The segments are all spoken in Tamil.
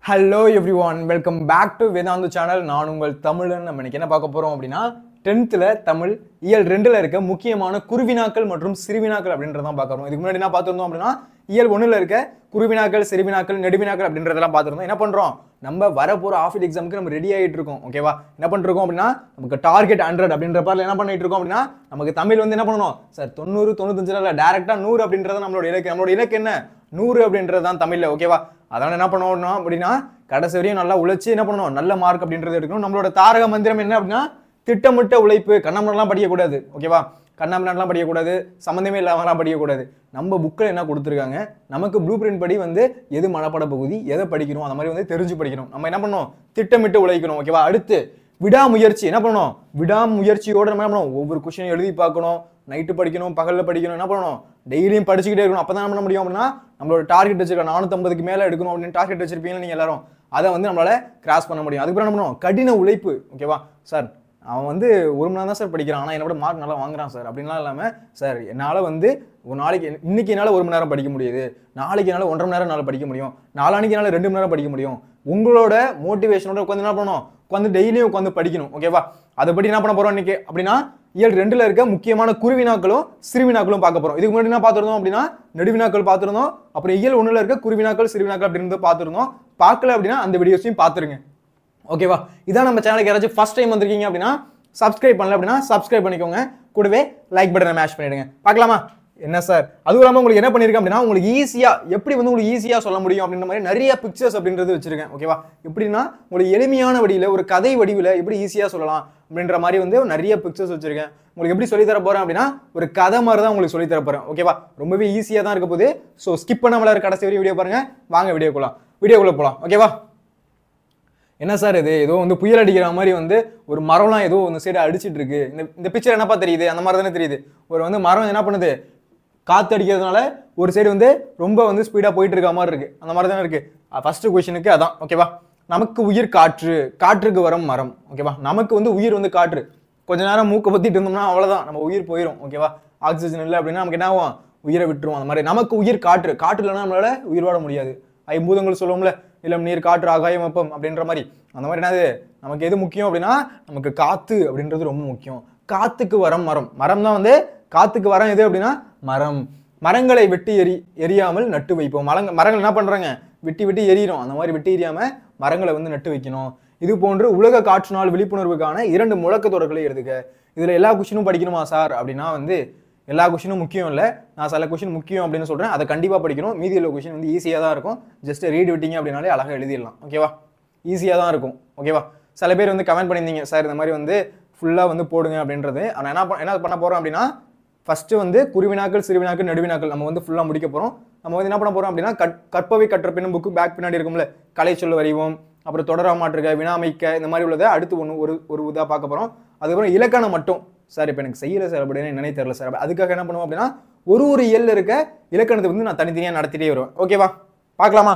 Hello everyone, welcome back to Vedantu channel. நான் உங்கள் தமிழன். நம்ம இன்னைக்கு என்ன பார்க்க போறோம் அப்படின்னா 10th தமிழ் இயல் 2ல இருக்க முக்கியமான குருவினாக்கள் மற்றும் சிறுவினாக்கள் அப்படின்றத பார்க்கறோம். இதுக்கு முன்னாடி என்ன பார்த்திருந்தோம் அப்படின்னா இயல் 1ல இருக்க குருவினாக்கள், சிறுவினாக்கள், நெடுவினாக்கள் அப்படின்றதெல்லாம் பார்த்திருந்தோம். என்ன பண்றோம்? நம்ம வர போற ஆஃபிட் எக்ஸாமுக்கு நம்ம ரெடி ஆயிட்டு இருக்கோம். ஓகேவா? என்ன பண்ணிருக்கோம் அப்படின்னா நமக்கு டார்கெட் 100 அப்படின்ற பார்ல என்ன பண்ணிட்டு இருக்கோம் அப்படின்னா நமக்கு தமிழ் வந்து என்ன பண்ணணும்? சார் 90 95 இல்ல டைரக்ட்டா 100 அப்படின்றது நம்மளோட இலக்கு. நம்மளோட இலக்கு என்ன? 100 அப்படின்றது தான் தமிழ்ல. ஓகேவா? அதனால என்ன பண்ணணும் அப்படின்னா கடைசி வரையும் நல்லா உழைச்சி என்ன பண்ணணும், நல்ல மார்க் அப்படின்றது எடுக்கணும். நம்மளோட தாரக மந்திரம் என்ன அப்படின்னா திட்டமிட்ட உழைப்பு. கண்ணாமலாம் படிக்கக்கூடாது. ஓகேவா? கண்ணாமலாம் படிக்கக்கூடாது, சம்மந்தமே இல்லாமலாம் படிக்கக்கூடாது. நம்ம புக்கில் என்ன கொடுத்துருக்காங்க, நமக்கு ப்ளூ பிரிண்ட் படி வந்து எது மனப்பட பகுதி, எதை படிக்கணும், அந்த மாதிரி வந்து தெரிஞ்சு படிக்கணும். நம்ம என்ன பண்ணணும், திட்டமிட்டு உழைக்கணும். ஓகேவா? அடுத்து விடாமுயற்சி. என்ன பண்ணணும், விடாமுயற்சியோட நம்ம என்ன பண்ணணும், ஒவ்வொரு கொஸ்டினையும் எழுதி பார்க்கணும், நைட்டு படிக்கணும், பகலில் படிக்கணும். என்ன பண்ணணும், டெய்லியும் படிச்சுக்கிட்டே இருக்கணும். அப்போ தான் என்ன பண்ண முடியும் அப்படின்னா நம்மளோட டார்கெட் வச்சிருக்கோம் 450க்கு மேலே எடுக்கணும் அப்படின்னு டார்கெட் வச்சிருப்பீங்க நீங்கள் எல்லாரும். அதை வந்து நம்மளால கிராஸ் பண்ண முடியும். அதுக்கப்புறம் என்ன பண்ணணும், கடின உழைப்பு. ஓகேவா சார், அவன் வந்து 1 மணி நேரம் தான் சார் படிக்கிறான், ஆனால் என்னோட மார்க் நல்லா வாங்குறான் சார் அப்படின்லாம் இல்லாமல், சார் என்னால் வந்து ஒரு நாளைக்கு இன்னைக்கு என்னால் 1 மணி நேரம் படிக்க முடியுது, நாளைக்கு என்னால் 1.5 மணி நேரம் என்னால் படிக்க முடியும், நாளானிக்கு என்னால் 2 மணி நேரம் படிக்க முடியும். உங்களோட மோட்டிவேஷனோட உட்காந்து என்ன பண்ணணும், உட்காந்து டெய்லியும் உட்காந்து படிக்கணும். ஓகேவா? அதை பற்றி என்ன பண்ண போகிறோம் இன்னைக்கு அப்படின்னா இயல் 2ல இருக்க முக்கியமான குருவினாக்களும் சிறுவினாக்களும் பார்க்க போறோம். இதுக்கு முன்னாடி என்ன பார்த்துருந்தோம் அப்படின்னா நெடுவினாக்கள் பார்த்துருந்தோம். அப்புறம் இயல் 1ல இருக்க குருவினாக்கள் சிறுவினாக்கள் அப்படின்னு பார்த்துருந்தோம். பார்க்கல அப்படின்னா அந்த வீடியோஸையும் பார்த்துருங்க. ஓகேவா? இதான் நம்ம சேனலுக்கு யாராச்சும் ஃபர்ஸ்ட் டைம் வந்திருக்கீங்க அப்படின்னா சப்ஸ்கிரைப் பண்ணல அப்படின்னா சப்ஸ்கிரைப் பண்ணிக்கோங்க, கூடவே லைக் பட்டனை மேஷ் பண்ணிடுங்க. பார்க்கலாமா? என்ன சார், அதுவும் இல்லாமல் உங்களுக்கு என்ன பண்ணியிருக்கேன் அப்படின்னா உங்களுக்கு ஈஸியாக எப்படி வந்து உங்களுக்கு ஈஸியாக சொல்ல முடியும் அப்படின்ற மாதிரி நிறைய பிக்சர்ஸ் அப்படின்றது வச்சிருக்கேன். ஓகேவா? எப்படின்னா உங்களுக்கு எளிமையான வடிவில் ஒரு கதை வடிவில் எப்படி ஈஸியாக சொல்லலாம் அப்படின்ற மாதிரி வந்து நிறைய பிக்சர்ஸ் வச்சிருக்கேன். உங்களுக்கு எப்படி சொல்லித்தர போறேன் அப்படின்னா ஒரு கதை மாதிரி தான் உங்களுக்கு சொல்லித்தர போறேன். ஓகேவா? ரொம்பவே ஈஸியாக தான் இருக்க போகுது. ஸோ ஸ்கிப் பண்ணாமல் கடைசி வரையும் வீடியோ பாருங்க. வாங்க வீடியோக்குள்ள போகலாம். ஓகேவா? என்ன சார் இது ஏதோ வந்து புயல் அடிக்கிற மாதிரி வந்து ஒரு மரம்லாம் ஏதோ இந்த சைடு அடிச்சிட்டு இருக்கு, இந்த பிக்சர் என்னப்பா தெரியுது, அந்த மாதிரி தானே தெரியுது. ஒரு வந்து மரம் என்ன பண்ணுது, காற்று அடிக்கிறதுனால ஒரு சைடு வந்து ரொம்ப வந்து ஸ்பீடாக போயிட்டு இருக்க மாதிரி இருக்கு, அந்த மாதிரி தானே இருக்கு. ஃபர்ஸ்ட் கொஸ்டினுக்கு அதான். ஓகேவா? நமக்கு உயிர் காற்று, காற்றுக்கு வரும் மரம். ஓகேவா? நமக்கு வந்து உயிர் வந்து காற்று. கொஞ்ச நேரம் மூக்க பத்திட்டு இருந்தோம்னா அவ்வளோதான், நம்ம உயிர் போயிடும். ஓகேவா? ஆக்சிஜன் இல்லை அப்படின்னா நமக்கு என்ன ஆகும், உயிரை விட்டுருவோம். அந்த மாதிரி நமக்கு உயிர் காற்று, காற்று இல்லைன்னா நம்மளால உயிர் வாழ முடியாது. ஐம்பூதங்கள் சொல்லுவோம்ல, நிலம், நீர், காற்று, ஆகாயம், வெப்பம் அப்படின்ற மாதிரி. அந்த மாதிரி என்னது நமக்கு எது முக்கியம் அப்படின்னா நமக்கு காத்து அப்படின்றது ரொம்ப முக்கியம். காத்துக்கு வரம் மரம். மரம் தான் வந்து காத்துக்கு வரம் எது அப்படின்னா மரம். மரங்களை வெட்டி எரியாமல் நட்டு வைப்போம். மரங்கள் என்ன பண்றாங்க, வெட்டி எரியிறோம். அந்த மாதிரி வெட்டி எரியாம மரங்களை வந்து நட்டு வைக்கணும். இது போன்று உலக காற்று நாள் விழிப்புணர்வுக்கான 2 முழக்கத்தொடர்களை எழுதுக. இதுல எல்லா கொஸ்டினும் படிக்கணுமா சார் அப்படின்னா வந்து எல்லா கொஸ்டினும் முக்கியம் இல்லை. நான் சில கொஸ்டின் முக்கியம் அப்படின்னு சொல்றேன், அதை கண்டிப்பாக படிக்கணும். மீதி உள்ள கொஸ்டின் வந்து ஈஸியாக தான் இருக்கும். ஜஸ்ட் ரீட் விட்டீங்க அப்படின்னாலே அழகாக எழுதிடலாம். ஓகேவா? ஈஸியாக தான் இருக்கும். ஓகேவா? சில பேர் வந்து கமெண்ட் பண்ணியிருந்தீங்க, சார் இந்த மாதிரி வந்து ஃபுல்லாக வந்து போடுங்க அப்படின்றது. ஆனால் என்ன பண்ண போகிறோம் அப்படின்னா ஃபர்ஸ்ட் வந்து குருவினாக்கள், சிறுவினாக்கள், நடுவினாக்கள் நம்ம வந்து ஃபுல்லாக முடிக்க போகிறோம். நம்ம வந்து என்ன பண்ண போகிறோம் அப்படின்னா கற்பவை கற்ற பின்னும் புக்கு பேக் பின்னாடி இருக்கும்ல, கலை சொல்ல வரைவோம், அப்புறம் தொடரா மாற்றுக, வினாமைக்க, இந்த மாதிரி உள்ளதை அடுத்து ஒரு இதாக பார்க்க போகிறோம். அதுக்கப்புறம் இலக்கணம் மட்டும். சார் இப்போ எனக்கு செய்யலை சார் அப்படின்னு என்னன்னே தெரியல சார். அதுக்காக என்ன பண்ணுவோம் அப்படின்னா ஒரு இயல்ல இருக்க இலக்கணத்தை வந்து நான் தனித்தனியாக நடத்திட்டே வருவேன். ஓகேவா? பார்க்கலாமா?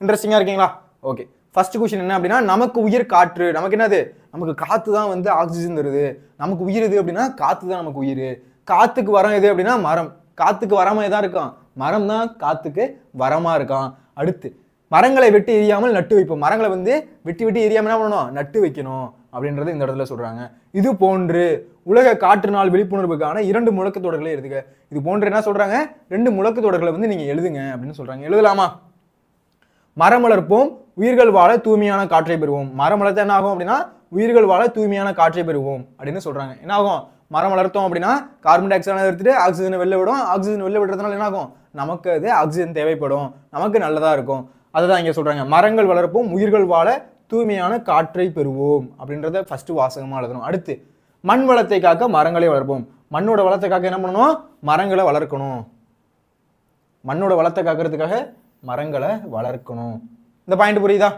இன்ட்ரெஸ்டிங்காக இருக்கீங்களா? ஓகே. ஃபர்ஸ்ட் கொஸ்டின் என்ன அப்படின்னா நமக்கு உயிர் காற்று. நமக்கு என்னது, நமக்கு காற்று தான் வந்து ஆக்சிஜன் தருது. நமக்கு உயிர் எது அப்படின்னா காற்று தான் நமக்கு உயிர். காற்றுக்கு வரம் எது அப்படின்னா மரம். காற்றுக்கு வரமா எதா இருக்கான், மரம் தான் காற்றுக்கு வரமா இருக்கான். அடுத்து மரங்களை வெட்டி எரியாமல் நட்டு வைப்போம். மரங்களை வந்து வெட்டி எரியாமல் என்ன பண்ணணும், நட்டு வைக்கணும் அப்படின்றது இந்த இடத்துல சொல்றாங்க. இது போன்று உலக காற்று நாள் விழிப்புணர்வுக்கான 2 முழக்கத்தொடர்களை எழுதுக. இது போன்று என்ன சொல்றாங்க, 2 முழக்கத்தொடர்களை வந்து நீங்க எழுதுங்க அப்படின்னு சொல்றாங்க. எழுதலாமா? மரம் வளர்ப்போம், உயிர்கள் வாழ தூய்மையான காற்றை பெறுவோம். மரம் வளர்த்தா என்ன ஆகும் அப்படின்னா உயிர்கள் வாழ தூய்மையான காற்றை பெறுவோம் அப்படின்னு சொல்றாங்க. என்ன ஆகும், மரம் வளர்த்தோம் அப்படின்னா கார்பன் டை ஆக்சைடை எடுத்துட்டு ஆக்சிஜனை வெளில விடும். ஆக்சிஜன் வெளில விடுறதுனால என்ன ஆகும், நமக்கு அது ஆக்சிஜன் தேவைப்படும், நமக்கு நல்லதா இருக்கும். அதுதான் இங்க சொல்றாங்க. மரங்கள் வளர்ப்போம், உயிர்கள் வாழ தூய்மையான காற்றை பெறுவோம் அப்படின்றத ஃபர்ஸ்ட் வாசகமா எழுதணும். அடுத்து மண் வளத்தை காக்க மரங்களை வளர்ப்போம். மண்ணோட வளத்தை காக்க என்ன பண்ணணும், மரங்களை வளர்க்கணும். மண்ணோட வளத்தை காக்கிறதுக்காக மரங்களை வளர்க்கணும். இந்த பாயிண்ட் புரியுதா?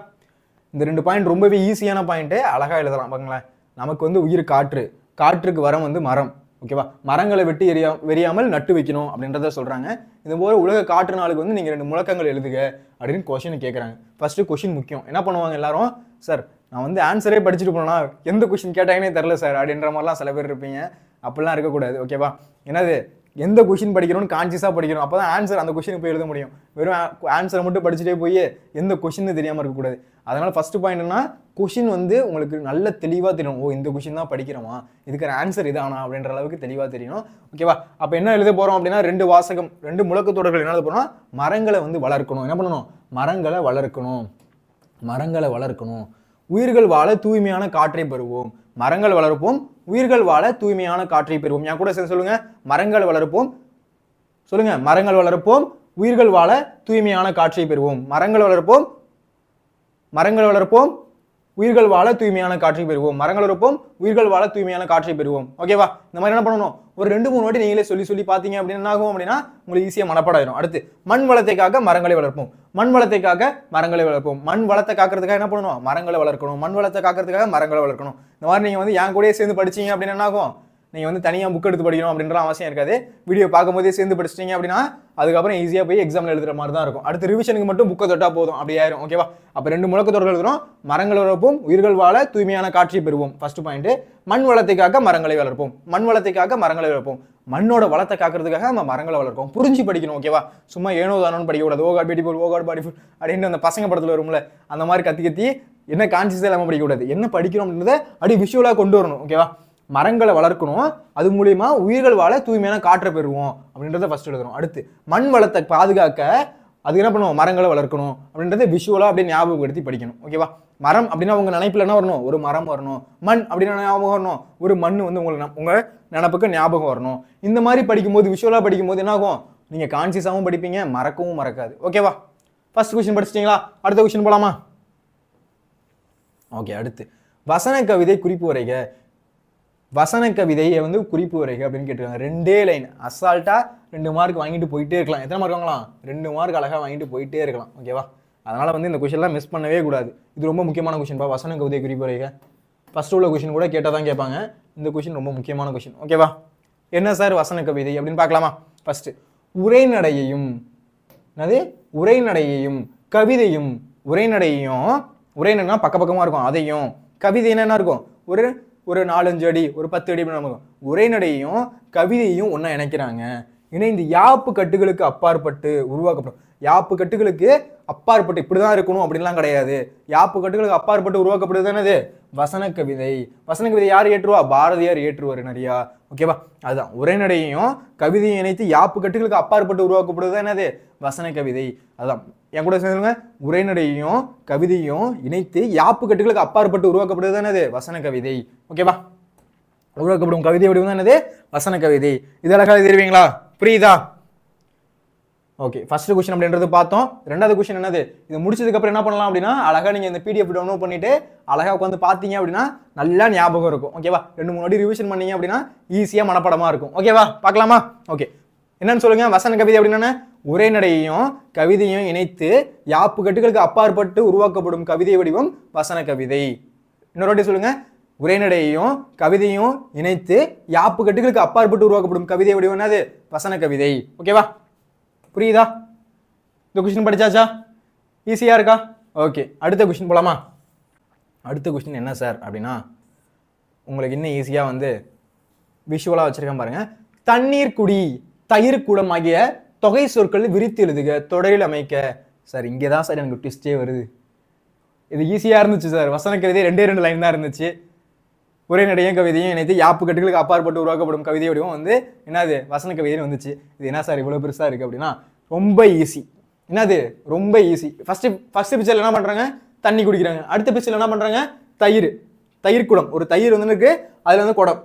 இந்த 2 பாயிண்ட் ரொம்பவே ஈஸியான பாயிண்ட், அழகா எழுதலாம். பாருங்களேன், நமக்கு வந்து உயிர் காற்று, காற்றுக்கு வரம் வந்து மரம். ஓகேவா? மரங்களை வெட்டி எரியாமல் நட்டு வைக்கணும் அப்படின்றத சொல்றாங்க. இது போல உலக காற்று நாளுக்கு வந்து நீங்க 2 முழக்கங்கள் எழுதுக அப்படின்னு கொஸ்டின் கேட்கறாங்க. ஃபர்ஸ்ட் கொஸ்டின் முக்கியம். என்ன பண்ணுவாங்க எல்லாரும், சார் நான் வந்து ஆன்சரே படிச்சுட்டு போனா எந்த கொஸ்டின் கேட்டாங்கன்னே தெரியல சார் அப்படின்ற மாதிரிலாம் சில பேர் இருப்பீங்க. அப்படிலாம் இருக்கக்கூடாது. ஓகேவா? என்னது எந்த கொஷின் படிக்கணும்னு கான்சியஸாக படிக்கணும். அப்போ தான் ஆன்சர் அந்த கொஷினுக்கு போய் எழுத முடியும். வெறும் ஆன்சரை மட்டும் படிச்சுட்டே போய் எந்த கொஷின்னு தெரியாமல் இருக்கக்கூடாது. அதனால ஃபர்ஸ்ட் பாயிண்ட்னா கொஷின் வந்து உங்களுக்கு நல்ல தெளிவாக தெரியணும். ஓ இந்த கொஷின் தான் படிக்கிறோமா, இதுக்கு ஆன்சர் இதானா அப்படின்ற அளவுக்கு தெளிவாக தெரியணும். ஓகேவா? அப்போ என்ன எழுத போகிறோம் அப்படின்னா 2 வாசகம் 2 முழக்கத்தொடர்கள் என்ன எழுத போகிறோம், மரங்களை வந்து வளர்க்கணும். என்ன பண்ணணும், மரங்களை வளர்க்கணும். மரங்களை வளர்க்கணும். உயிர்கள் வாழ தூய்மையான காற்றை பெறுவோம். மரங்கள் வளர்ப்போம், உயிர்கள் வாழ தூய்மையான காற்றை பெறுவோம். என் கூட சேர்ந்து சொல்லுங்க, மரங்கள் வளர்ப்போம். சொல்லுங்க, மரங்கள் வளர்ப்போம், உயிர்கள் வாழ தூய்மையான காற்றை பெறுவோம். மரங்கள் வளர்ப்போம், மரங்கள் வளர்ப்போம், உயிர்கள் வாழ தூய்மையான காற்றை பெறுவோம். மரங்கள் வளர்ப்போம், உயிர்கள் வாழ தூய்மையான காற்றை பெறுவோம். ஓகேவா? இந்த மாதிரி என்ன பண்ணணும், ஒரு 2-3 வாட்டி நீங்களே சொல்லி பார்த்தீங்க அப்படின்னா என்ன ஆகும் அப்படின்னா உங்களுக்கு ஈஸியாக மனப்பாடம். அடுத்து மண் வளத்தைக்காக மரங்களை வளர்ப்போம். மண் வளத்தைக்காக மரங்களை வளர்ப்போம். மண் வளத்தை காக்கிறதுக்காக என்ன பண்ணணும், மரங்களை வளர்க்கணும். மண் வளத்தை காக்கிறதுக்காக மரங்களை வளர்க்கணும். இந்த மாதிரி நீங்கள் வந்து என் கூடயே சேர்ந்து படிச்சீங்க அப்படின்னா என்ன ஆகும், நீங்கள் வந்து தனியாக புக் எடுத்து படிக்கணும் அப்படின்ற அவசியம் இருக்காது. வீடியோ பார்க்கும்போதே சேர்ந்து படிச்சிட்டீங்க அப்படின்னா அதுக்கப்புறம் ஈஸியாக போய் எக்ஸாமில் எழுதுற மாதிரி தான் இருக்கும். அடுத்து ரிவிஷனுக்கு மட்டும் புக்கை தொட்டா போதும், அப்படி ஆயிரும். ஓகேவா? அப்போ 2 முழக்கத்தொடர்கள் எழுதுறோம். மரங்கள் வளர்ப்போம், உயிர்கள் வாழ தூய்மையான காட்சி பெறுவோம். ஃபர்ஸ்ட் பாயிண்ட், மண் வளத்தைக்காக மரங்களை வளர்ப்போம். மண் வளத்தைக்காக மரங்களை வளர்ப்போம். மண்ணோட வளத்தை காக்கிறதுக்காக நம்ம மரங்களை வளர்ப்போம். புரிஞ்சு படிக்கணும். ஓகேவா? சும்மா ஏனோ தானோன்னு படிக்கக்கூடாது. ஓ காட் பியூட்டிஃபுல், ஓ காட் பியூட்டிஃபுல் அப்படின்னு அந்த பசங்க படத்தில் வரும்ல, அந்த மாதிரி கத்தி என்ன கான்சியஸாக இல்லாமல் படிக்கக்கூடாது. என்ன படிக்கிறோம் அப்படின்றத அப்படி விஷுவலாக கொண்டு வரணும். ஓகேவா? மரங்களை வளர்க்கணும், அது மூலியமா உயிர்கள் வாழ தூய்மையான காற்றை பெறுவோம் அப்படின்றத ஃபர்ஸ்ட் எழுதுறோம். அடுத்து மண் வளத்தை பாதுகாக்க அது என்ன பண்ணுவோம், மரங்களை வளர்க்கணும் அப்படின்றத விஷுவலா அப்படியே ஞாபகப்படுத்தி படிக்கணும். ஓகேவா? மரம் அப்படின்னா உங்க நினைப்புல என்ன வரணும், ஒரு மரம் வரணும். மண் அப்படின்னா ஞாபகம் வரணும், ஒரு மண் வந்து உங்க நினப்புக்கு ஞாபகம் வரணும். இந்த மாதிரி படிக்கும்போது விஷுவலா படிக்கும்போது என்ன ஆகும், நீங்க கான்சியஸாகவும் படிப்பீங்க, மறக்கவும் மறக்காது. ஓகேவா? ஃபர்ஸ்ட் கொஸ்டின் படிச்சிட்டீங்களா? அடுத்த கொஸ்டின் போலாமா? ஓகே. அடுத்து வசன கவிதை குறிப்பு வரைக. வசன கவிதையை வந்து குறிப்பு வரைக அப்படின்னு கேட்டிருக்காங்க. 2 லைன் அசால்ட்டா 2 மார்க் வாங்கிட்டு போயிட்டே இருக்கலாம். எத்தனை மார்க் வாங்கலாம், 2 மார்க் அழகா வாங்கிட்டு போயிட்டே இருக்கலாம். ஓகேவா? அதனால வந்து இந்த கொஸ்டின்லாம் மிஸ் பண்ணவே கூடாது. இது ரொம்ப முக்கியமான கொஸ்டின்பா. வசன கவிதை குறிப்பு வரைக ஃபர்ஸ்ட் உள்ள கொஸ்டின் கூட கேட்டால் தான் கேட்பாங்க. இந்த கொஸ்டின் ரொம்ப முக்கியமான கொஸ்டின். ஓகேவா? என்ன சார் வசன கவிதை அப்படின்னு பார்க்கலாமா? ஃபர்ஸ்ட் உரைநடையையும், என்னது உரைநடையையும் கவிதையும், உரைநடையையும், உரைநடைனா பக்கமா இருக்கும், அதையும் கவிதை என்ன இருக்கும், ஒரு 4-5 அடி, ஒரு 10 அடி அப்படின்னு உரைநடையும் கவிதையும் ஒன்றா இணைக்கிறாங்க. இணைந்து யாப்பு கட்டுகளுக்கு அப்பாற்பட்டு உருவாக்கப்படும். யாப்பு கட்டுகளுக்கு அப்பாற்பட்டு இப்படிதான் இருக்கணும் அப்படின்லாம் கிடையாது. யாப்பு கட்டுகளுக்கு அப்பாற்பட்டு உருவாக்கப்படுது என்னது, வசன கவிதை. வசன கவிதை யார் ஏற்றுவா, பாரதியார் ஏற்றுவார் நிறையா. ஓகேவா? அதுதான் உரைநடையும் கவிதையும் இணைத்து யாப்பு கட்டுகளுக்கு அப்பாற்பட்டு உருவாக்கப்படுது என்னது, வசன கவிதை. அதான் என் கூட சொல்லுங்க, உரைநடையும் கவிதையும் இணைத்து யாப்பு கட்டுகளுக்கு அப்பாற்பட்டு உருவாக்கப்படுது என்னது, வசன கவிதை. ஓகேவா? உருவாக்கப்படும் கவிதை வடிவம் தான் என்னது, வசன கவிதை. இது அழகாக எழுதிருவீங்களா? புரியுதா? ஓகே. ஃபர்ஸ்ட் கொஸ்டின் அப்படின்றது பார்த்தோம். 2வது கொஸ்டின் என்னது, இது முடிச்சதுக்கு அப்புறம் என்ன பண்ணலாம் அப்படின்னா அழகா நீங்க இந்த PDF டவுன்லோட் பண்ணிட்டு அழகா உட்காந்து பார்த்தீங்க அப்படின்னா நல்லா ஞாபகம் இருக்கும். ஓகேவா? 2-3 வாட்டி ரிவிஷன் பண்ணீங்க அப்படின்னா ஈஸியா மனப்பாடமா இருக்கும். ஓகேவா? பார்க்கலாமா? ஓகே. என்னன்னு சொல்லுங்க, வசன கவிதை அப்படின்னா உரைநடையையும் கவிதையும் இணைத்து யாப்பு கட்டுகளுக்கு அப்பாற்பட்டு உருவாக்கப்படும் கவிதை வடிவம் வசன கவிதை. இன்னொரு வாட்டி சொல்லுங்க, உரைநடையையும் கவிதையும் இணைத்து யாப்பு கட்டுகளுக்கு அப்பாற்பட்டு உருவாக்கப்படும் கவிதை வடிவம் என்னது, வசன கவிதை. ஓகேவா? புரியுதா? இந்த கொஸ்டின் படிச்சாச்சா? ஈஸியா இருக்கா? ஓகே. அடுத்த கொஸ்டின் போலாமா? அடுத்த கொஸ்டின் என்ன சார் அப்படின்னா உங்களுக்கு இன்னும் ஈஸியா வந்து விஷுவலா வச்சிருக்கேன் பாருங்க. தண்ணீர் குடி, தயிர் குடம் ஆகிய தொகை சொற்கள் விரித்து எழுதுக, தொடரில் அமைக்க. சார் இங்கே தான் சார் எனக்கு ட்விஸ்டே வருது. இது ஈஸியா இருந்துச்சு சார். வசன கவிதை 2 லைன் தான் இருந்துச்சு. உரைநடையும் கவிதையும் இணைத்து யாப்பு கட்டுகளுக்கு அப்பாற்பட்டு உருவாக்கப்படும் கவிதை வடிவம் வந்து என்னது, வசன கவிதைன்னு வந்துச்சு. இது என்ன சார் இவ்வளவு பெருசா இருக்கு அப்படின்னா ரொம்ப ஈஸி. என்னது, ரொம்ப ஈஸி. ஃபர்ஸ்ட் பிக்சர்ல என்ன பண்றாங்க, தண்ணி குடிக்கிறாங்க. அடுத்த பிக்சர்ல என்ன பண்றாங்க, தயிர் குடம். ஒரு தயிர் வந்து இருக்கு, அதுல வந்து குடம்,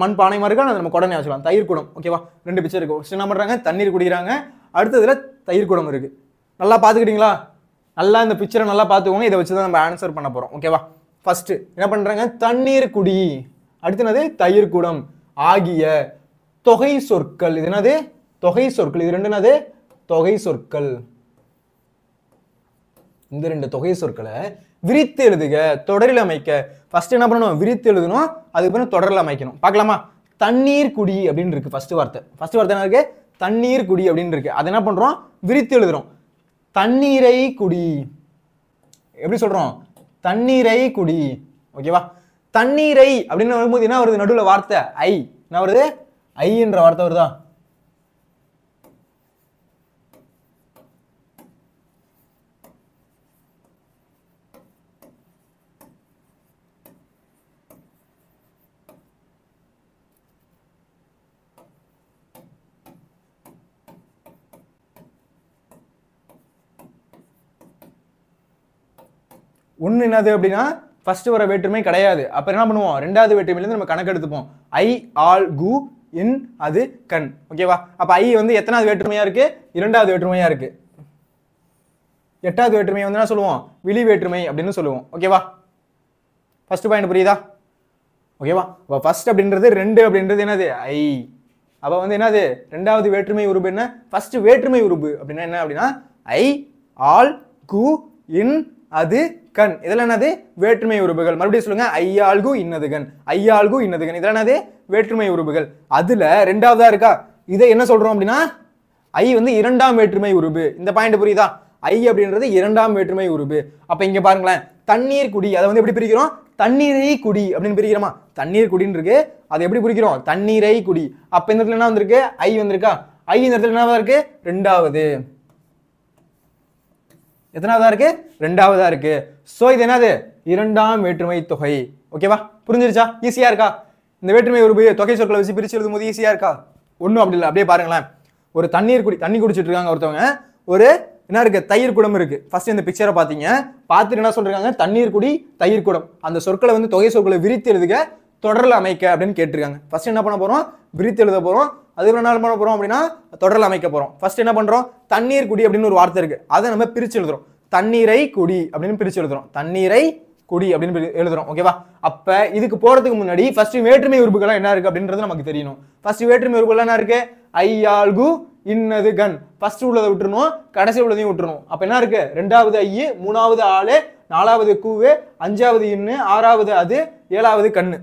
மண் பானை மாதிரி இருக்கா, நம்ம குடனே வச்சுக்கலாம், தயிர் குடம். ஓகேவா? 2 பிக்சர் இருக்கு. ஃபர்ஸ்ட் என்ன பண்றாங்க, தண்ணீர் குடிக்கிறாங்க. அடுத்ததுல தயிர் குடம் இருக்கு. நல்லா பாத்துக்கிட்டீங்களா? நல்லா இந்த பிக்சரை நல்லா பாத்துக்கோங்க. இதை வச்சுதான் நம்ம ஆன்சர் பண்ண போறோம். ஓகேவா? ஃபர்ஸ்ட் என்ன பண்றாங்க, தண்ணீர் குடி, அடுத்தது தயிர் குடம் ஆகிய தொகை சொற்கள். இது என்னது, தொகை சொற்கள். இது 2 என்னது, தொகை சொற்கள். இந்த 2 தொகை சொற்களை விரித்து எழுதுக, தொடரில் அமைக்க. ஃபர்ஸ்ட் என்ன பண்ணணும், விரித்து எழுதணும், அதுக்கப்புறம் தொடரில் அமைக்கணும். பார்க்கலாமா? தண்ணீர் குடி அப்படின்னு இருக்கு ஃபர்ஸ்ட் வார்த்தை. ஃபர்ஸ்ட் வார்த்தை என்ன இருக்கு, தண்ணீர் குடி அப்படின்னு இருக்கு. அதை என்ன பண்றோம், விரித்து எழுதுறோம். தண்ணீரை குடி. எப்படி சொல்றோம், தண்ணீரை குடி. ஓகேவா? தண்ணீரை அப்படின்னு வரும்போது என்ன வருது, நடுவில் வார்த்தை ஐ. என்ன வருது, ஐ என்ற வார்த்தை வருதா? ஒன்று என்னது அப்படின்னா ஃபர்ஸ்ட் வர வேற்றுமை கிடையாது. அப்ப என்ன பண்ணுவோம், ரெண்டாவது வேற்றுமையிலேருந்து நம்ம கணக்கு எடுத்துப்போம். ஐ ஆல் கு இன் அது கண். ஓகேவா? அப்ப ஐ வந்து எத்தனாவது வேற்றுமையா இருக்கு, இரண்டாவது வேற்றுமையா இருக்கு. எட்டாவது வேற்றுமையை வந்து என்ன சொல்லுவோம், விழி வேற்றுமை அப்படின்னு சொல்லுவோம். ஓகேவா? ஃபர்ஸ்ட் பாயிண்ட் புரியுதா? ஓகேவா? அப்ப ஃபர்ஸ்ட் அப்படின்றது ரெண்டு அப்படின்றது என்னது, ஐ. அப்ப வந்து என்னது, ரெண்டாவது வேற்றுமை உருபு என்ன, ஃபர்ஸ்ட் வேற்றுமை உருபு அப்படின்னா என்ன அப்படின்னா ஐ ஆல் கு இன் அது கண். இதெல்லாம் என்னது, வேற்றுமை உருபுகள். மறுபடியும் சொல்லுங்க, ஐயாள்கு இன்னது கண், ஐயாள்கு இன்னது கண். இதெல்லாம் என்னது, வேற்றுமை உருபுகள். அதுல ரெண்டாவதா இருக்கா, இதை என்ன சொல்றோம் அப்படின்னா ஐ வந்து இரண்டாம் வேற்றுமை உருபு. இந்த பாயிண்ட் புரியுதா? ஐ அப்படின்றது இரண்டாம் வேற்றுமை உருபு. அப்ப இங்க பாருங்களேன், தண்ணீர் குடி, அதை வந்து எப்படி பிரிக்கிறோம், தண்ணீரை குடி அப்படின்னு பிரிக்கிறோமா? தண்ணீர் குடின்னு இருக்கு, அதை எப்படி பிரிக்கிறோம், தண்ணீரை குடி. அப்ப இந்த இடத்துல என்ன வந்திருக்கு, ஐ வந்திருக்கா? ஐ இந்த இடத்துல என்னவா இருக்கு, ரெண்டாவது. எத்தனாவதா இருக்கு, ரெண்டாவதா இருக்கு. சோ இது என்னது, இரண்டாம் வேற்றுமை தொகை. ஓகேவா? புரிஞ்சிருச்சா? ஈஸியா இருக்கா? இந்த வேற்றுமை உருபு தொகை சொற்களை வச்சு பிரிச்சு எழுதும் போது ஈஸியா இருக்கா? ஒண்ணும் அப்படி இல்லை. அப்படியே பாருங்களேன், ஒரு தண்ணி குடிச்சிட்டு இருக்காங்க ஒருத்தவங்க. ஒரு என்ன இருக்கு, தயிர் குடம் இருக்கு. ஃபர்ஸ்ட் இந்த பிக்சரை பாத்தீங்க, பார்த்துட்டு என்ன சொல்றாங்க, தண்ணீர் குடி தயிர் குடம். அந்த சொற்களை வந்து தொகை சொற்களை விரித்து எழுதுக, தொடரில் அமைக்க அப்படின்னு கேட்டிருக்காங்க. ஃபர்ஸ்ட் என்ன பண்ண போறோம், விரித்து எழுத போறோம். அதுக்கப்புறம் என்ன பண்ண போறோம் அப்படின்னா தொடரில் அமைக்க போறோம். ஃபர்ஸ்ட் என்ன பண்றோம், தண்ணீர் குடி அப்படின்னு ஒரு வார்த்தை இருக்கு, அதை நம்ம பிரிச்சு எழுதுறோம். தண்ணீரை குடி அப்படின்னு பிரிச்சு எழுதுறோம், தண்ணீரை குடி அப்படின்னு எழுதுறோம். ஓகேவா? அப்ப இதுக்கு போறதுக்கு முன்னாடி ஃபர்ஸ்ட் வேற்றுமை உறுப்புகள் என்ன இருக்கு அப்படின்றது நமக்கு தெரியணும். ஃபர்ஸ்ட் வேற்றுமை உறுப்புகள் என்ன இருக்கு, ஐயாள்கு இன்னது கண். ஃபர்ஸ்ட் உள்ளதை விட்டுறணும், கடைசி உள்ளதையும் விட்டுறணும். அப்ப என்ன இருக்கு, ரெண்டாவது ஐ, மூணாவது ஆளு, நாலாவது கூவு, அஞ்சாவது இன்னு, ஆறாவது அது, ஏழாவது கண்ணு.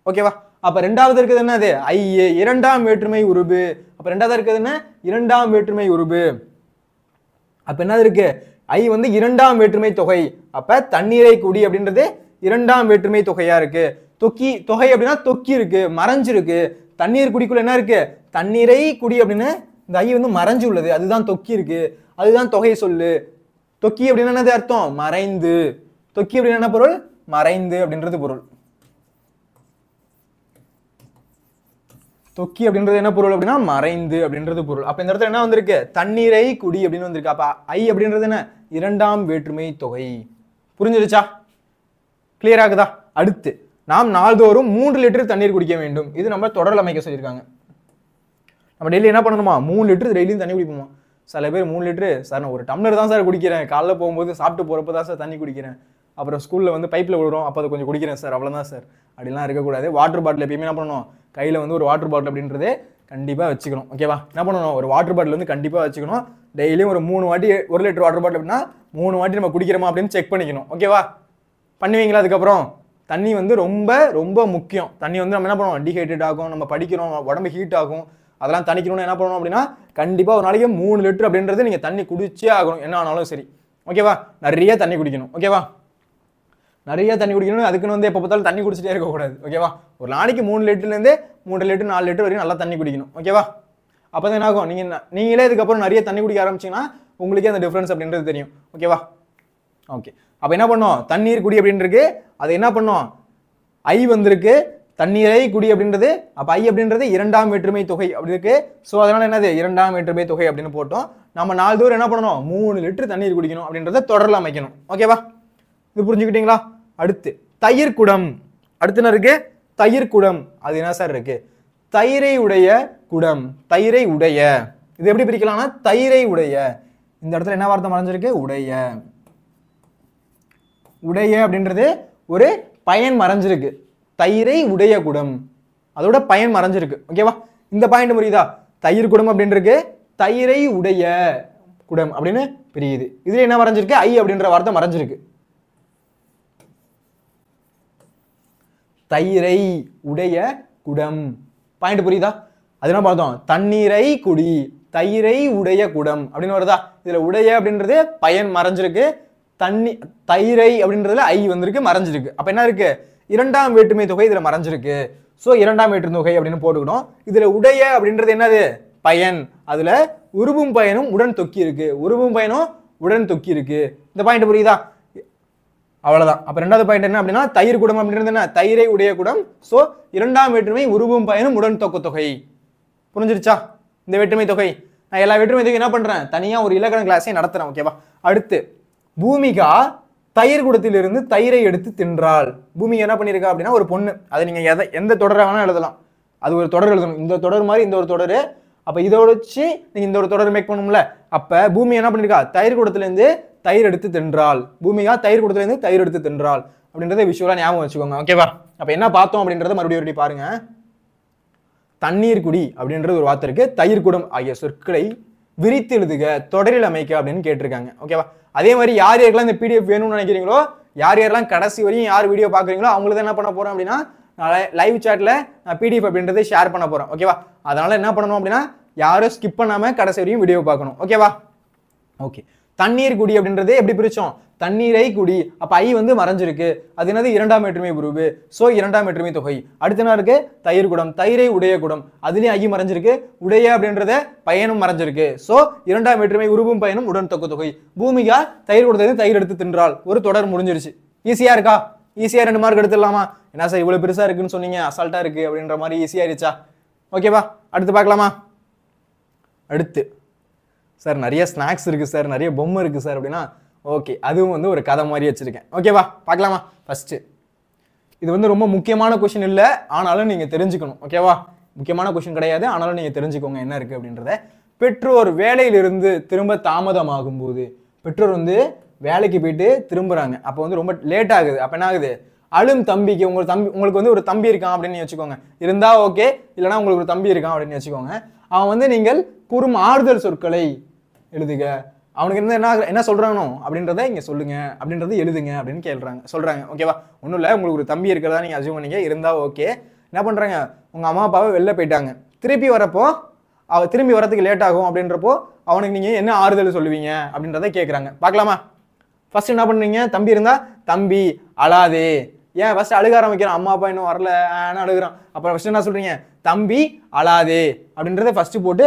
ஓகேவா? அப்ப ரெண்டாவது இருக்குது என்னது, ஐ, இரண்டாம் வேற்றுமை உருபு. அப்ப ரெண்டாவது இருக்குது என்ன, இரண்டாம் வேற்றுமை உருபு. அப்ப என்னது இருக்கு, ஐ வந்து இரண்டாம் வேற்றுமை தொகை. அப்ப தண்ணீரை குடி அப்படின்றது இரண்டாம் வேற்றுமை தொகையா இருக்கு. தொகை அப்படின்னா தொக்கி இருக்கு, மறைஞ்சிருக்கு. தண்ணீர் குடிக்குள்ள என்ன இருக்கு, தண்ணீரை குடி அப்படின்னு இந்த ஐ வந்து மறைஞ்சு உள்ளது, அதுதான் தொக்கி இருக்கு, அதுதான் தொகை சொல்லு. தொக்கி அப்படின்னா என்னது அர்த்தம், மறைந்து. தொக்கி அப்படின்னா என்ன பொருள், மறைந்து அப்படின்றது பொருள். தொக்கி அப்படின்றது என்ன பொருள் அப்படின்னா மறைந்து அப்படின்றது பொருள். அப்ப இந்த இடத்துல என்ன வந்திருக்கு, தண்ணீரை குடி அப்படின்னு வந்திருக்கு. அப்ப ஐ அப்படின்றது என்ன, இரண்டாம் வேற்றுமை தொகை. புரிஞ்சிருச்சா? கிளியர் ஆகுதா? அடுத்து நாம் நாள்தோறும் 3 லிட்டர் தண்ணீர் குடிக்க வேண்டும். இது நம்ம தொடரில் அமைக்க சொல்லியிருக்காங்க. நம்ம டெய்லி என்ன பண்ணணுமா, 3 லிட்டர் டெய்லியும் தண்ணி குடிப்போமா? சில பேர் 3 லிட்டர் சார் நான் ஒரு டம்ளர் தான் சார் குடிக்கிறேன், காலைல போகும்போது சாப்பிட்டு போறப்ப தான் சார் தண்ணி குடிக்கிறேன், அப்புறம் ஸ்கூல்ல வந்து பைப்ல விடுறோம் அப்போ அதை கொஞ்சம் குடிக்கிறேன் சார், அவ்வளோதான் சார். அப்படிலாம் இருக்கக்கூடாது. வாட்டர் பாட்டில் எப்பயுமே என்ன பண்ணணும், கையில் வந்து ஒரு வாட்டர் பாட்டில் அப்படின்றதே கண்டிப்பாக வச்சுக்கணும். ஓகேவா? என்ன பண்ணணும், ஒரு வாட்டர் பாட்டில் வந்து கண்டிப்பாக வச்சுக்கணும். டெய்லியும் ஒரு 3 வாட்டி 1 லிட்டர் வாட்டர் பாட்டில் அப்படின்னா 3 வாட்டி நம்ம குடிக்கிறோமா அப்படின்னு செக் பண்ணிக்கணும். ஓகேவா? பண்ணுவீங்களா? அதுக்கப்புறம் தண்ணி வந்து ரொம்ப ரொம்ப முக்கியம். தண்ணி வந்து நம்ம என்ன பண்ணுவோம், டீஹைட்ரேட் ஆகும், நம்ம படிக்கிறோம், உடம்பு ஹீட் ஆகும், அதெல்லாம் தணிக்கணும்னு என்ன பண்ணணும் அப்படின்னா கண்டிப்பாக ஒரு நாளைக்கு 3 லிட்டர் அப்படின்றது நீங்கள் தண்ணி குடிச்சே ஆகணும், என்ன ஆனாலும் சரி. ஓகேவா? நிறைய தண்ணி குடிக்கணும். ஓகேவா? நிறைய தண்ணி குடிக்கணும். அதுக்குன்னு வந்து எப்போ பார்த்தாலும் தண்ணி குடிச்சிட்டே இருக்கக்கூடாது. ஓகேவா? ஒரு நாளைக்கு 3 லிட்டர்லேருந்து 3 லிட்டர் 4 லிட்டர் வரைக்கும் நல்லா தண்ணி குடிக்கணும். ஓகேவா? அப்போ தான் என்ன ஆகும், நீங்களே இதுக்கப்புறம் நிறைய தண்ணி குடிக்க ஆரம்பிச்சிங்கன்னா உங்களுக்கே அந்த டிஃப்ரென்ஸ் அப்படின்றது தெரியும். ஓகேவா? ஓகே. அப்போ என்ன பண்ணோம், தண்ணீர் குடி அப்படின்னு இருக்கு, அது என்ன பண்ணோம், ஐ வந்திருக்கு, தண்ணீரை குடி அப்படின்றது. அப்போ ஐ அப்படின்றது இரண்டாம் வேற்றுமை தொகை அப்படி இருக்கு. ஸோ அதனால என்னது, இரண்டாம் வேற்றுமை தொகை அப்படின்னு போட்டோம். நம்ம நாள்தோறும் என்ன பண்ணணும், 3 லிட்டர் தண்ணீர் குடிக்கணும் அப்படின்றத தொடரில் அமைக்கணும். ஓகேவா? இது புரிஞ்சுக்கிட்டீங்களா? அடுத்து தயிர் குடம். அடுத்து என்ன இருக்கு, தயிர் குடம். அது என்ன சார் இருக்கு, தயிரை உடைய குடம், தயிரை உடைய. இது எப்படி பிரிக்கலாம்னா தயிரை உடைய. இந்த இடத்துல என்ன வார்த்தை மறைஞ்சிருக்கு, உடைய. உடைய அப்படின்றது ஒரு பயன் மறைஞ்சிருக்கு. தயிரை உடைய குடம், அதோட பயன் மறைஞ்சிருக்கு. ஓகேவா? இந்த பாயிண்ட் புரியுதா? தயிர் குடம் அப்படின்னு இருக்கு, தயிரை உடைய குடம் அப்படின்னு பிரியுது. இதுல என்ன மறைஞ்சிருக்கு, ஐ அப்படின்ற வார்த்தை மறைஞ்சிருக்கு. தயிரை உடைய குடம் பாயிண்ட் புரியுதா? அது என்ன பார்த்தோம், தண்ணீரை குடி, தயிரை உடைய குடம் அப்படின்னு வருதா? இதுல உடைய அப்படின்றது பயன் மறைஞ்சிருக்கு, தயிரை அப்படின்றதுல ஐ வந்திருக்கு, மறைஞ்சிருக்கு. அப்ப என்ன இருக்கு, இரண்டாம் வேற்றுமை தொகை இதுல மறைஞ்சிருக்கு. சோ இரண்டாம் வேற்றுமை தொகை அப்படின்னு போட்டுக்கணும். இதுல உடைய அப்படின்றது என்னது, பயன். அதுல உருவும் பயனும் உடன் தொக்கி இருக்கு, உருவும் பயனும் உடன் தொக்கி இருக்கு. இந்த பாயிண்ட் புரியுதா? அவ்வளவுதான். அப்ப ரெண்டாவது பாயிண்ட் என்ன அப்படின்னா தயிர் குடம் அப்படின்றது என்ன, தயிரை உடைய குடம். சோ இரண்டாம் வேற்றுமை உருவும் பயனும் உடன் தொக்கு தொகை. புரிஞ்சிருச்சா? இந்த வேற்றுமை தொகை நான் எல்லா வேற்றுமை தொகை என்ன பண்றேன், தனியா ஒரு இலக்கண கிளாஸே நடத்துறேன். ஓகேவா? அடுத்து பூமிகா தயிர் குடத்திலிருந்து தயிரை எடுத்து தின்றாள். பூமி என்ன பண்ணியிருக்கா அப்படின்னா ஒரு பொண்ணு. அதை நீங்க எந்த தொடரை வேணா எழுதலாம். அது ஒரு தொடர் எழுதணும். இந்த தொடர் மாதிரி இந்த ஒரு தொடர். அப்ப இதோட வச்சு நீங்க இந்த ஒரு தொடர் மேக் பண்ணும்ல. அப்ப பூமி என்ன பண்ணிருக்கா, தயிர் குடத்திலிருந்து தயிர் எடுத்து தின்றாள். பூமியா தயிர் குடத்திலிருந்து தயிர் எடுத்து தின்றாள் அப்படின்றத விஷுவலா ஞாபகம் வச்சுக்கோங்க. ஓகேவா? அப்ப என்ன பார்த்தோம் அப்படின்றத மறுபடியும் பாருங்க. தண்ணீர் குடி அப்படின்றது ஒரு வார்த்தை இருக்கு. தயிர் குடம் ஆகிய சொற்களை விரித்து எழுதுக, தொடரில் அமைக்க அப்படின்னு கேட்டிருக்காங்க. ஓகேவா? அதே மாதிரி யார் யாருக்கெல்லாம் இந்த பிடிஎஃப் வேணும்னு நினைக்கிறீங்களோ, யார் யாரெல்லாம் கடைசி வரையும் யார் வீடியோ பாக்குறீங்களோ அவங்களுக்கு என்ன பண்ண போறோம் அப்படின்னா, லைவ் சாட்ல நான் பிடிஎஃப் அப்படின்றத ஷேர் பண்ண போறேன். ஓகேவா? அதனால என்ன பண்ணணும் அப்படின்னா, யாரும் ஸ்கிப் பண்ணாம கடைசி வரையும் வீடியோ பார்க்கணும். ஓகேவா? ஓகே. தண்ணீர் குடி அப்படின்றது எப்படி பிரிச்சோம்? தண்ணீரை குடி. அப்ப ஐ வந்து மறைஞ்சிருக்கு. அது என்னது? இரண்டாம் வேற்றுமை உருவு. சோ இரண்டாம் வேற்றுமை தொகை. அடுத்த என்ன இருக்கு? தயிர் குடம். தயிரை உடைய குடம். அதுலயும் ஐ மறைஞ்சிருக்கு. உடைய அப்படின்றத பயனும் மறைஞ்சிருக்கு. சோ இரண்டாம் வேற்றுமை உருவும் பயனும் உடன் தொக்கு தொகை. பூமிகா தயிர் குடத்தை தயிர் எடுத்து தின்றாள். ஒரு தொடர் முடிஞ்சிருச்சு. ஈஸியா இருக்கா? ஈஸியா 2 மார்க் எடுத்துடலாமா? என்ன சார் இவ்வளவு பெருசா இருக்குன்னு சொன்னீங்க, அசால்ட்டா இருக்கு அப்படின்ற மாதிரி ஈஸியா இருச்சா? ஓகேவா? அடுத்து பார்க்கலாமா? அடுத்து சார் நிறைய ஸ்நாக்ஸ் இருக்கு சார், நிறைய பொம்மை இருக்கு சார் அப்படின்னா, ஓகே, அதுவும் வந்து ஒரு கதை மாதிரி வச்சிருக்கேன். ஓகேவா? பார்க்கலாமா? ஃபர்ஸ்ட் இது வந்து ரொம்ப முக்கியமான கொஸ்டின் இல்லை, ஆனாலும் நீங்க தெரிஞ்சுக்கணும். ஓகேவா? முக்கியமான கொஸ்டின் கிடையாது, ஆனாலும் நீங்க தெரிஞ்சுக்கோங்க என்ன இருக்கு அப்படின்றத. பெற்றோர் வேலையிலிருந்து திரும்ப தாமதமாகும் போது, பெற்றோர் வந்து வேலைக்கு போயிட்டு திரும்புறாங்க. அப்போ வந்து ரொம்ப லேட் ஆகுது. அப்ப என்ன ஆகுது? அழும் தம்பிக்கு, உங்களுக்கு வந்து ஒரு தம்பி இருக்கான் அப்படின்னு வச்சுக்கோங்க. இருந்தா ஓகே, இல்லைன்னா உங்களுக்கு ஒரு தம்பி இருக்கான் அப்படின்னு வச்சுக்கோங்க. அவன் வந்து நீங்கள் கூறும் ஆறுதல் சொற்களை எழுதுக. அவனுக்கு என்ன சொல்றானோ அப்படின்றத இங்க சொல்லுங்க, அப்படின்றத எழுதுங்க அப்படின்னு சொல்றாங்க. ஓகேவா? ஒன்றும் இல்லை, உங்களுக்கு ஒரு தம்பி இருக்கிறதா நீங்க அசியூம் பண்ணீங்க. இருந்தா ஓகே. என்ன பண்றாங்க? உங்க அம்மா அப்பாவை வெளில போயிட்டாங்க. திரும்பி வரத்துக்கு லேட் ஆகும் அப்படின்றப்போ அவனுக்கு நீங்க என்ன ஆறுதல் சொல்லுவீங்க அப்படின்றத கேட்கறாங்க. பார்க்கலாமா? ஃபர்ஸ்ட் என்ன பண்றீங்க? தம்பி இருந்தா தம்பி அழாதே. ஏன் ஃபர்ஸ்ட் அழுக ஆரம்பிக்கிறான்? அம்மா அப்பா இன்னும் வரல, அழுகுறான். அப்புறம் ஃபர்ஸ்ட் என்ன சொல்றீங்க? தம்பி அழாதே அப்படின்றத ஃபர்ஸ்ட் போட்டு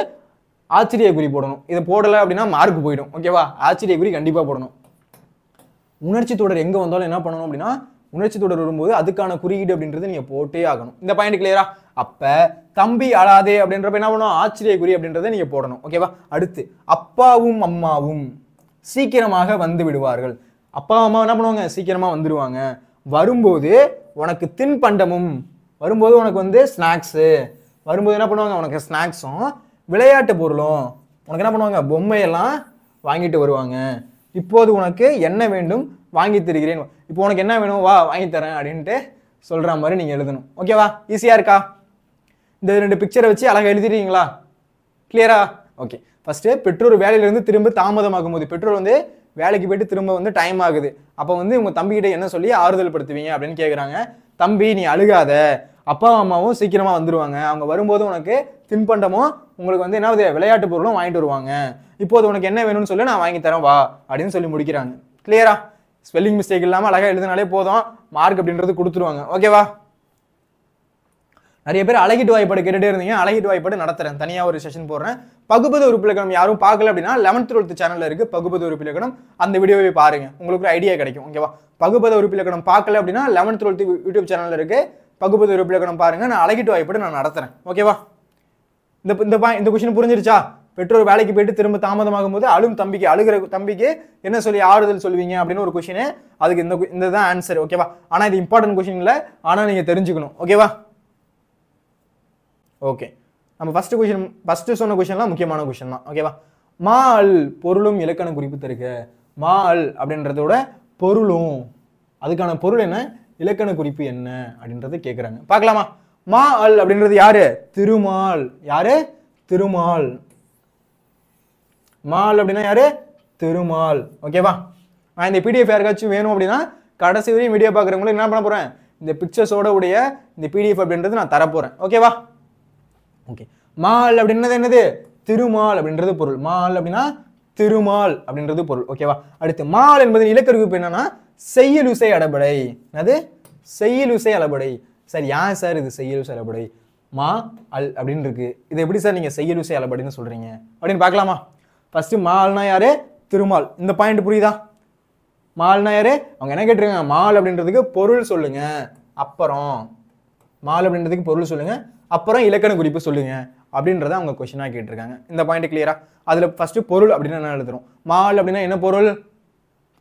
ஆச்சரிய குறி போடணும். இதை போடலை அப்படின்னா மார்க் போயிடும். ஓகேவா? ஆச்சரிய குறி கண்டிப்பா போடணும். உணர்ச்சி தொடர் எங்க வந்தாலும் என்ன பண்ணணும் அப்படின்னா, உணர்ச்சி தொடர் வரும்போது அதுக்கான குறியீடு அப்படின்றது நீங்க போட்டே ஆகணும். இந்த பாயிண்ட் கிளியரா? அப்ப தம்பி அழாதே அப்படின்றப்ப என்ன பண்ணணும்? ஆச்சரிய குறி அப்படின்றத நீங்க போடணும். ஓகேவா? அடுத்து அப்பாவும் அம்மாவும் சீக்கிரமாக வந்து விடுவார்கள். அப்பா அம்மா என்ன பண்ணுவாங்க? சீக்கிரமா வந்துடுவாங்க. வரும்போது உனக்கு தின்பண்டமும், வரும்போது உனக்கு வந்து ஸ்நாக்ஸு, வரும்போது என்ன பண்ணுவாங்க? உனக்கு ஸ்நாக்ஸும் விளையாட்டு பொருளும், உனக்கு என்ன பண்ணுவாங்க? பொம்மையெல்லாம் வாங்கிட்டு வருவாங்க. இப்போது உனக்கு என்ன வேண்டும்? வாங்கி தருகிறேன். இப்போ உனக்கு என்ன வேணும்? வா வாங்கி தரேன் அப்படின்ட்டு சொல்ற மாதிரி நீங்க எழுதணும். ஓகேவா? ஈஸியா இருக்கா? இந்த 2 பிக்சரை வச்சு அழகா எழுதிட்டீங்களா? கிளியரா? ஓகே. ஃபர்ஸ்ட் பெற்றோர் வேலையிலிருந்து திரும்ப தாமதமாகும் போது, பெற்றோர் வந்து வேலைக்கு போயிட்டு திரும்ப வந்து டைம் ஆகுது. அப்போ வந்து உங்க தம்பிகிட்ட என்ன சொல்லி ஆறுதல் படுத்துவீங்க அப்படின்னு கேட்குறாங்க. தம்பி நீ அழுகாத, அப்பா அம்மாவும் சீக்கிரமா வந்துருவாங்க. அவங்க வரும்போது உனக்கு தின்பண்டமும் உங்களுக்கு வந்து என்ன விளையாட்டு பொருளும் வாங்கிட்டு வருவாங்க. இப்போது உனக்கு என்ன வேணும்னு சொல்லி நான் வாங்கி தரேன் வா அப்படின்னு சொல்லி முடிக்கிறாங்க. கிளியரா? ஸ்பெல்லிங் மிஸ்டேக் இல்லாம அழகா எழுதினாலே போதும், மார்க் அப்படின்றது கொடுத்துருவாங்க. ஓகேவா? நிறைய பேர் அழகிட்டு வாய்ப்பாடு கேட்டுட்டே இருந்தீங்க. அழகிட்டு வாய்ப்பாடு நடத்துறேன், தனியா ஒரு செஷன் போடுறேன். பகுபத உறுப்பிலக்கணம் யாரும் பார்க்கல அப்படின்னா 11th 12th சேனல்ல இருக்கு பகுபத உறுப்பிலக்கணம். அந்த வீடியோவை பாருங்க, உங்களுக்கு ஒரு ஐடியா கிடைக்கும். ஓகேவா? பகுபத உறுப்பிலக்கணம் பார்க்கல அப்படின்னா 11th 12th யூடியூப் சேனல்ல இருக்கு பகுபத உறுப்பிலக்கணம் பாருங்க. நான் அழகிட்டு வாய்ப்பாடு நான் நடத்துறேன். ஓகேவா? இந்த கொஸ்டின் புரிஞ்சிருச்சா? பெற்றோர் வேலைக்கு போயிட்டு திரும்ப தாமதமாகும் போது அழுகிற தம்பிக்கு என்ன சொல்லி ஆறுதல் சொல்லுவீங்க அப்படின்னு ஒரு கொஸ்டின். அதுக்கு இந்த தான் ஆன்சர். ஓகேவா? ஆனா இது இம்பார்ட்டன்ட் கொஸ்டின் இல்ல, ஆனா நீங்க தெரிஞ்சுக்கணும். ஓகேவா? ஓகே. நம்ம ஃபர்ஸ்ட் சொன்ன கொஸ்டின்லாம் முக்கியமான கொஸ்டின் தான். ஓகேவா? மால் பொருளும் இலக்கண குறிப்பு தருக. மால் அப்படின்றதோட பொருளும், அதுக்கான பொருள் என்ன, இலக்கண குறிப்பு என்ன அப்படின்றத கேட்குறாங்க. பார்க்கலாமா? மால் அப்படின்றது யாரு? திருமால். யாரு? திருமால். மால் அப்படின்னா யாரு? திருமால். ஓகேவா? நான் இந்த பிடிஎஃப் யாருக்காச்சும் வேணும் அப்படின்னா கடைசி வரையும் வீடியோ பார்க்குறவங்களுக்கு என்ன பண்ண போறேன்? இந்த பிக்சர்ஸோட உடைய இந்த பிடிஎஃப் அப்படின்றது நான் தரப்போறேன். ஓகேவா? ஓகே. மால் அப்படின்றது என்னது? திருமால் அப்படின்றது பொருள். மால் அப்படின்னா திருமால் அப்படின்றது பொருள். ஓகேவா? அடுத்து மால் என்பது இலக்கண குறிப்பு என்னன்னா செய்யுளிசை அடபடை. அது செய்யுளிசை அளபடை. சார் ஏன் சார் இது செய்யுளிசை அளபடை? மா அல் அப்படின்னு இருக்கு, இது எப்படி சார் நீங்க செய்யுளிசை அளபடைன்னு சொல்றீங்க அப்படின்னு பார்க்கலாமா? ஃபர்ஸ்ட் மால்னா யாரு? திருமால். இந்த பாயிண்ட் புரியுதா? மால்னா யாரு? அவங்க என்ன கேட்டிருக்காங்க? மால் அப்படின்றதுக்கு பொருள் சொல்லுங்க, அப்புறம் மால் அப்படின்றதுக்கு பொருள் சொல்லுங்க, அப்புறம் இலக்கண குறிப்பு சொல்லுங்க அப்படின்றத அவங்க கொஸ்டினா கேட்டிருக்காங்க. இந்த பாயிண்ட் கிளியரா? அதுல ஃபர்ஸ்ட் பொருள் அப்படின்னு என்ன எழுதுறோம்? மால் அப்படின்னா என்ன பொருள்?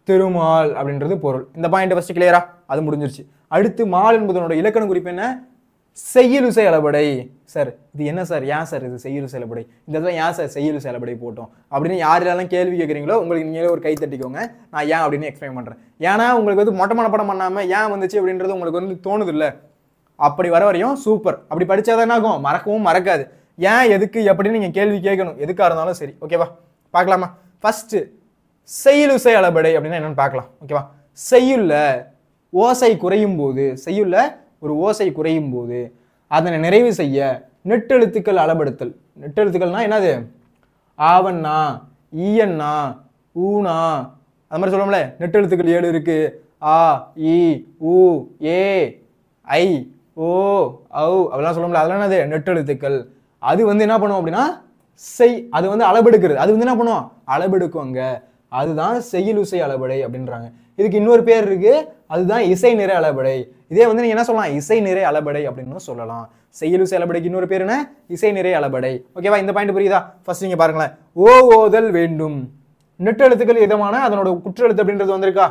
திருமால் அப்படின்றது பொருள். இந்த பாயிண்ட் ஃபர்ஸ்ட் கிளியரா? அது முடிஞ்சிருச்சு. அடுத்து மால் என்பதனோட இலக்கண குறிப்பு என்ன? செய்யுளிசை அளபடை. சார் இது என்ன சார்? ஏன் சார் இது செய்யுளிசை அளபடை? இந்த இடத்துல ஏன் சார் செய்யுளிசை அளபடை போட்டோம் அப்படின்னு யாரெல்லாம் கேள்வி கேட்குறீங்களோ உங்களுக்கு நீங்களே ஒரு கை தட்டிக்கோங்க. நான் ஏன் அப்படின்னு எக்ஸ்பிளைன் பண்ணுறேன். ஏன்னா உங்களுக்கு வந்து மொட்டை மனப்படம் பண்ணாமல் ஏன் வந்துச்சு அப்படின்றது உங்களுக்கு வந்து தோணுது இல்லை? அப்படி வர வரையும் சூப்பர். அப்படி படித்தாதான் என்ன ஆகும்? மறக்கவும் மறக்காது. ஏன் எதுக்கு எப்படின்னு நீங்கள் கேள்வி கேட்கணும், எதுக்காக இருந்தாலும் சரி. ஓகேவா? பார்க்கலாமா? ஃபர்ஸ்ட் செய்யுளிசை அளபடை அப்படின்னா என்னன்னு பார்க்கலாம். ஓகேவா? செய்யுள்ள ஓசை குறையும் போது, செய்யுள்ள ஒரு ஓசை குறையும் போது அதனை நிறைவு செய்ய நெட்டெழுத்துக்கள் அளபடுத்தல். நெட்டெழுத்துக்கள்னா என்னது? ஆவண்ணா, ஈயண்ணா, ஊனா, அது மாதிரி சொல்லுவோம்ல. நெட்டெழுத்துக்கள் 7 இருக்கு. ஆ, இ, உ, ஏ, ஐ, ஓ, ஔ அப்படிலாம் சொல்லுவோம்ல. அதெல்லாம் என்னது? நெட்டெழுத்துக்கள். அது வந்து என்ன பண்ணுவோம் அப்படின்னா அது வந்து அளபெடுக்கிறது. அது வந்து என்ன பண்ணுவோம்? அளபெடுக்குவாங்க. அதுதான் செய்யுளிசை அளபடை அப்படின்றாங்க. இதுக்கு இன்னொரு பேர் இருக்கு, அதுதான் இசை நிறை அளபடை. இதே வந்து நீங்க என்ன சொல்லலாம்? இசை நிறை அளபடை அப்படின்னு சொல்லலாம். செய்யுளிசை அளபடைக்கு இன்னொரு பேர் என்ன? இசை நிறை அளபடை. ஓகேவா? இந்த பாயிண்ட் புரியுதா? ஃபர்ஸ்ட் நீங்க பாருங்களேன். ஓ ஓதல் வேண்டும். நெட்டெழுத்துக்கள் இதமான அதனோட குற்றெழுத்து அப்படின்றது வந்திருக்கா?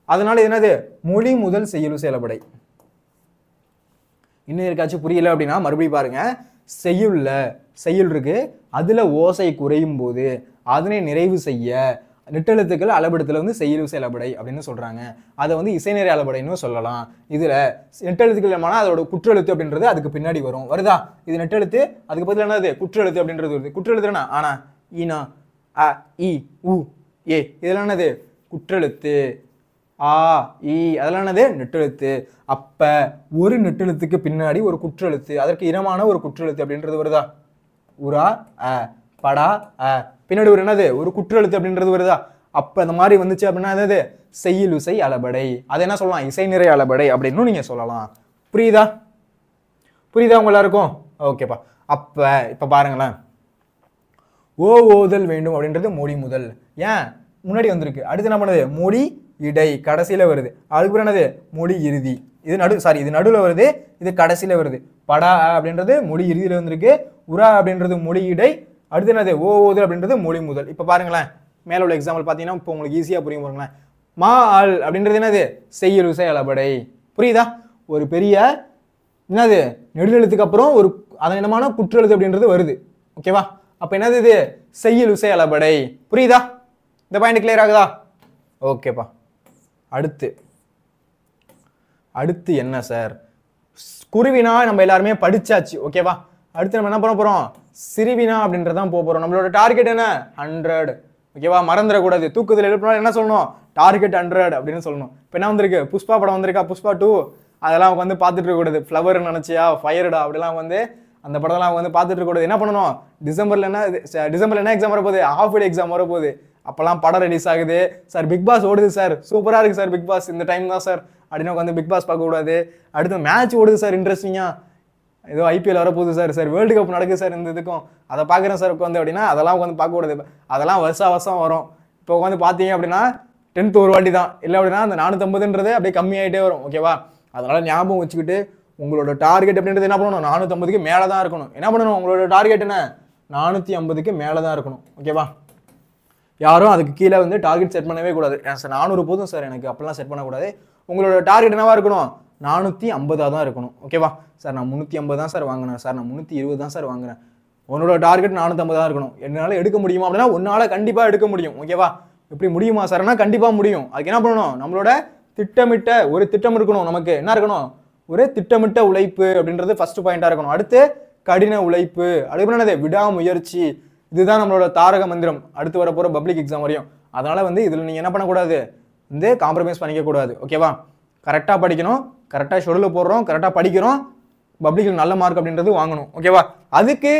அதனால என்னது? மொழி முதல் செய்யுளிசை அளபடை. இன்னும் இருக்காச்சும் புரியல அப்படின்னா மறுபடியும் பாருங்க. செய்யுள் இருக்கு, அதுல ஓசை குறையும் போது அதனை நிறைவு செய்ய நெட்டெழுத்துக்கள் அளபெடுத்தல வந்து செய்யுளிசை அளபடை அப்படின்னு சொல்றாங்க. அதை வந்து இசைநிறை அளபடைன்னு சொல்லலாம். இதுல நெட்டெழுத்துக்கள் அதோட குற்றெழுத்து அப்படின்றது அதுக்கு பின்னாடி வரும். வருதா? இது நெட்டெழுத்து, அதுக்கு பதில் என்னது? குற்றெழுத்து அப்படின்றது வருது. குற்றெழுத்து என்ன? ஆனா, ஈனா, அ, இ, உ, ஏ, இதெல்லாம் என்னது? குற்றெழுத்து. ஆ, இ, அதெல்லாம் என்னது? நெட்டெழுத்து. அப்ப ஒரு நெட்டெழுத்துக்கு பின்னாடி ஒரு குற்றெழுத்து, அதற்கு இனமான ஒரு குற்றெழுத்து அப்படின்றது வருதா? உரா, அ, படா, அ, பின்னாடி ஒரு என்னது? ஒரு குற்றெழுத்து அப்படின்றது வருதா? அப்ப அந்த மாதிரி வந்துச்சு அப்படின்னா என்னது? செய்யுளிசை அளபடை. அதை என்ன சொல்லலாம்? இசை நிறை அளபடை அப்படின்னு நீங்க சொல்லலாம். புரியுதா? புரியுதா உங்க எல்லாருக்கும்? ஓகேப்பா. இப்ப பாருங்களேன். ஓ ஓதல் வேண்டும் அப்படின்றது மொழி முதல். ஏன் முன்னாடி வந்திருக்கு? அடுத்து என்ன பண்ணுது? மொழி இடை கடைசியில வருது. அதுக்கு என்னது? மொழி இறுதி. இது இது நடுவில் வருது, இது கடைசியில வருது. படா அப்படின்றது மொழி இறுதியில வந்திருக்கு. உரா அப்படின்றது மொழி இடை. அடுத்து என்னது? ஓ ஓதல் அப்படின்றது மொழி முதல். இப்ப பாருங்களேன், மேல உள்ள எக்ஸாம்பிள் பாத்தீங்கன்னா இப்போ உங்களுக்கு ஈஸியா புரியும். பாருங்களேன். மா ஆல் அப்படின்றது என்னது? செய்யுளிசை அளபடை. புரியுதா? ஒரு பெரிய என்னது? நெடுஎழுத்துக்கு அப்புறம் ஒரு அதனமான குற்றெழுத்து அப்படின்றது வருது. ஓகேவா? அப்ப என்னது? இது செய்யுளிசை அளபடை. புரியுதா? இந்த பாயிண்ட் கிளியர் ஆகுதா? ஓகேப்பா. அடுத்து என்ன சார்? குருவினா நம்ம எல்லாருமே படிச்சாச்சு. ஓகேவா? அடுத்து நம்ம என்ன பண்ண போறோம்? சிறுவினா அப்படின்றதான் போக போறோம். நம்மளோட டார்கெட் என்ன? 100. ஓகேவா? மறந்துடக்கூடாது. தூக்கத்தில் எழுப்பினாலும் என்ன சொல்லணும்? டார்கெட் 100 அப்படின்னு சொல்லணும். இப்போ என்ன வந்திருக்கு? புஷ்பா படம் வந்திருக்கா? புஷ்பா 2. அதெல்லாம் வந்து பார்த்துட்டு இருக்கக்கூடாது. ஃப்ளவர் நினைச்சியா, ஃபயர்டா அப்படிலாம் வந்து அந்த படம்லாம் வந்து பார்த்துட்டு இருக்கக்கூடாது. என்ன பண்ணணும்? டிசம்பர்ல என்ன எக்ஸாம் வரப்போகுது? ஹாஃப் இயர்லி எக்ஸாம் வரப்போகுது. அப்பெல்லாம் படம் ரிலீஸ் ஆகுது. சார் பிக் பாஸ் ஓடுது சார், சூப்பரா இருக்கு சார் பிக் பாஸ், இந்த டைம் தான் சார் அப்படின்னு வந்து பிக் பாஸ் பார்க்க கூடாது. அடுத்து மேட்ச் ஓடுது சார் இன்ட்ரெஸ்டிங்கா, ஏதோ ஐபிஎல் வரப்போகுது சார், சார் வேர்ல்டு கப் நடக்குது சார், இந்த இதுக்கும் அதை பார்க்குறேன் சார் உட்காந்து அப்படின்னா அதெல்லாம் உட்காந்து பார்க்க கூடாது. அதெல்லாம் வருஷம் வரும். இப்போ உட்காந்து பார்த்தீங்க அப்படின்னா 10th ஒரு வாட்டி தான், இல்லை அப்படின்னா அந்த 450ன்றது அப்படியே கம்மியாயிட்டே வரும். ஓகேவா? அதனால ஞாபகம் வச்சுக்கிட்டு உங்களோட டார்கெட் அப்படின்றது என்ன பண்ணணும்? 450க்கு மேலே தான் இருக்கணும். என்ன பண்ணணும்? உங்களோட டார்கெட் என்ன? 450க்கு மேலே தான் இருக்கணும். ஓகேவா? யாரும் அதுக்கு கீழே வந்து டார்கெட் செட் பண்ணவே கூடாது. சார் 400 போதும் சார் எனக்கு, அப்படிலாம் செட் பண்ணக்கூடாது. உங்களோட டார்கெட் என்னவா இருக்கணும்? 450 தான் இருக்கணும். ஓகேவா? சார் நான் 350 தான் சார் வாங்கினேன், சார் நான் 320 தான் சார் வாங்குறேன். உன்னோட டார்கெட் 450 தான் இருக்கணும். என்னால் எடுக்க முடியுமா அப்படின்னா உன்னால கண்டிப்பாக எடுக்க முடியும். ஓகேவா? எப்படி முடியுமா சார்னா கண்டிப்பாக முடியும். அதுக்கு என்ன பண்ணணும்? நம்மளோட திட்டமிட்ட ஒரு திட்டம் இருக்கணும். நமக்கு என்ன இருக்கணும்? ஒரு திட்டமிட்ட உழைப்பு அப்படின்றது ஃபர்ஸ்ட் பாயிண்டா இருக்கணும். அடுத்து கடின உழைப்பு, அடுத்து என்னது? விடாமுயற்சி. இதுதான் நம்மளோட தாரக மந்திரம் அடுத்து வர போற பப்ளிக் எக்ஸாம் வரையும். அதனால வந்து இதுல நீங்க என்ன பண்ணக்கூடாது? வந்து காம்ப்ரமைஸ் பண்ணிக்க கூடாது. ஓகேவா? கரெக்டா படிக்கணும், கரெக்டா ஷெடியூல் போடுறோம், கரெக்டா படிக்கிறோம், பப்ளிக்ல நல்ல மார்க் அப்படின்றது வாங்கணும். ஓகேவா? அதுக்கு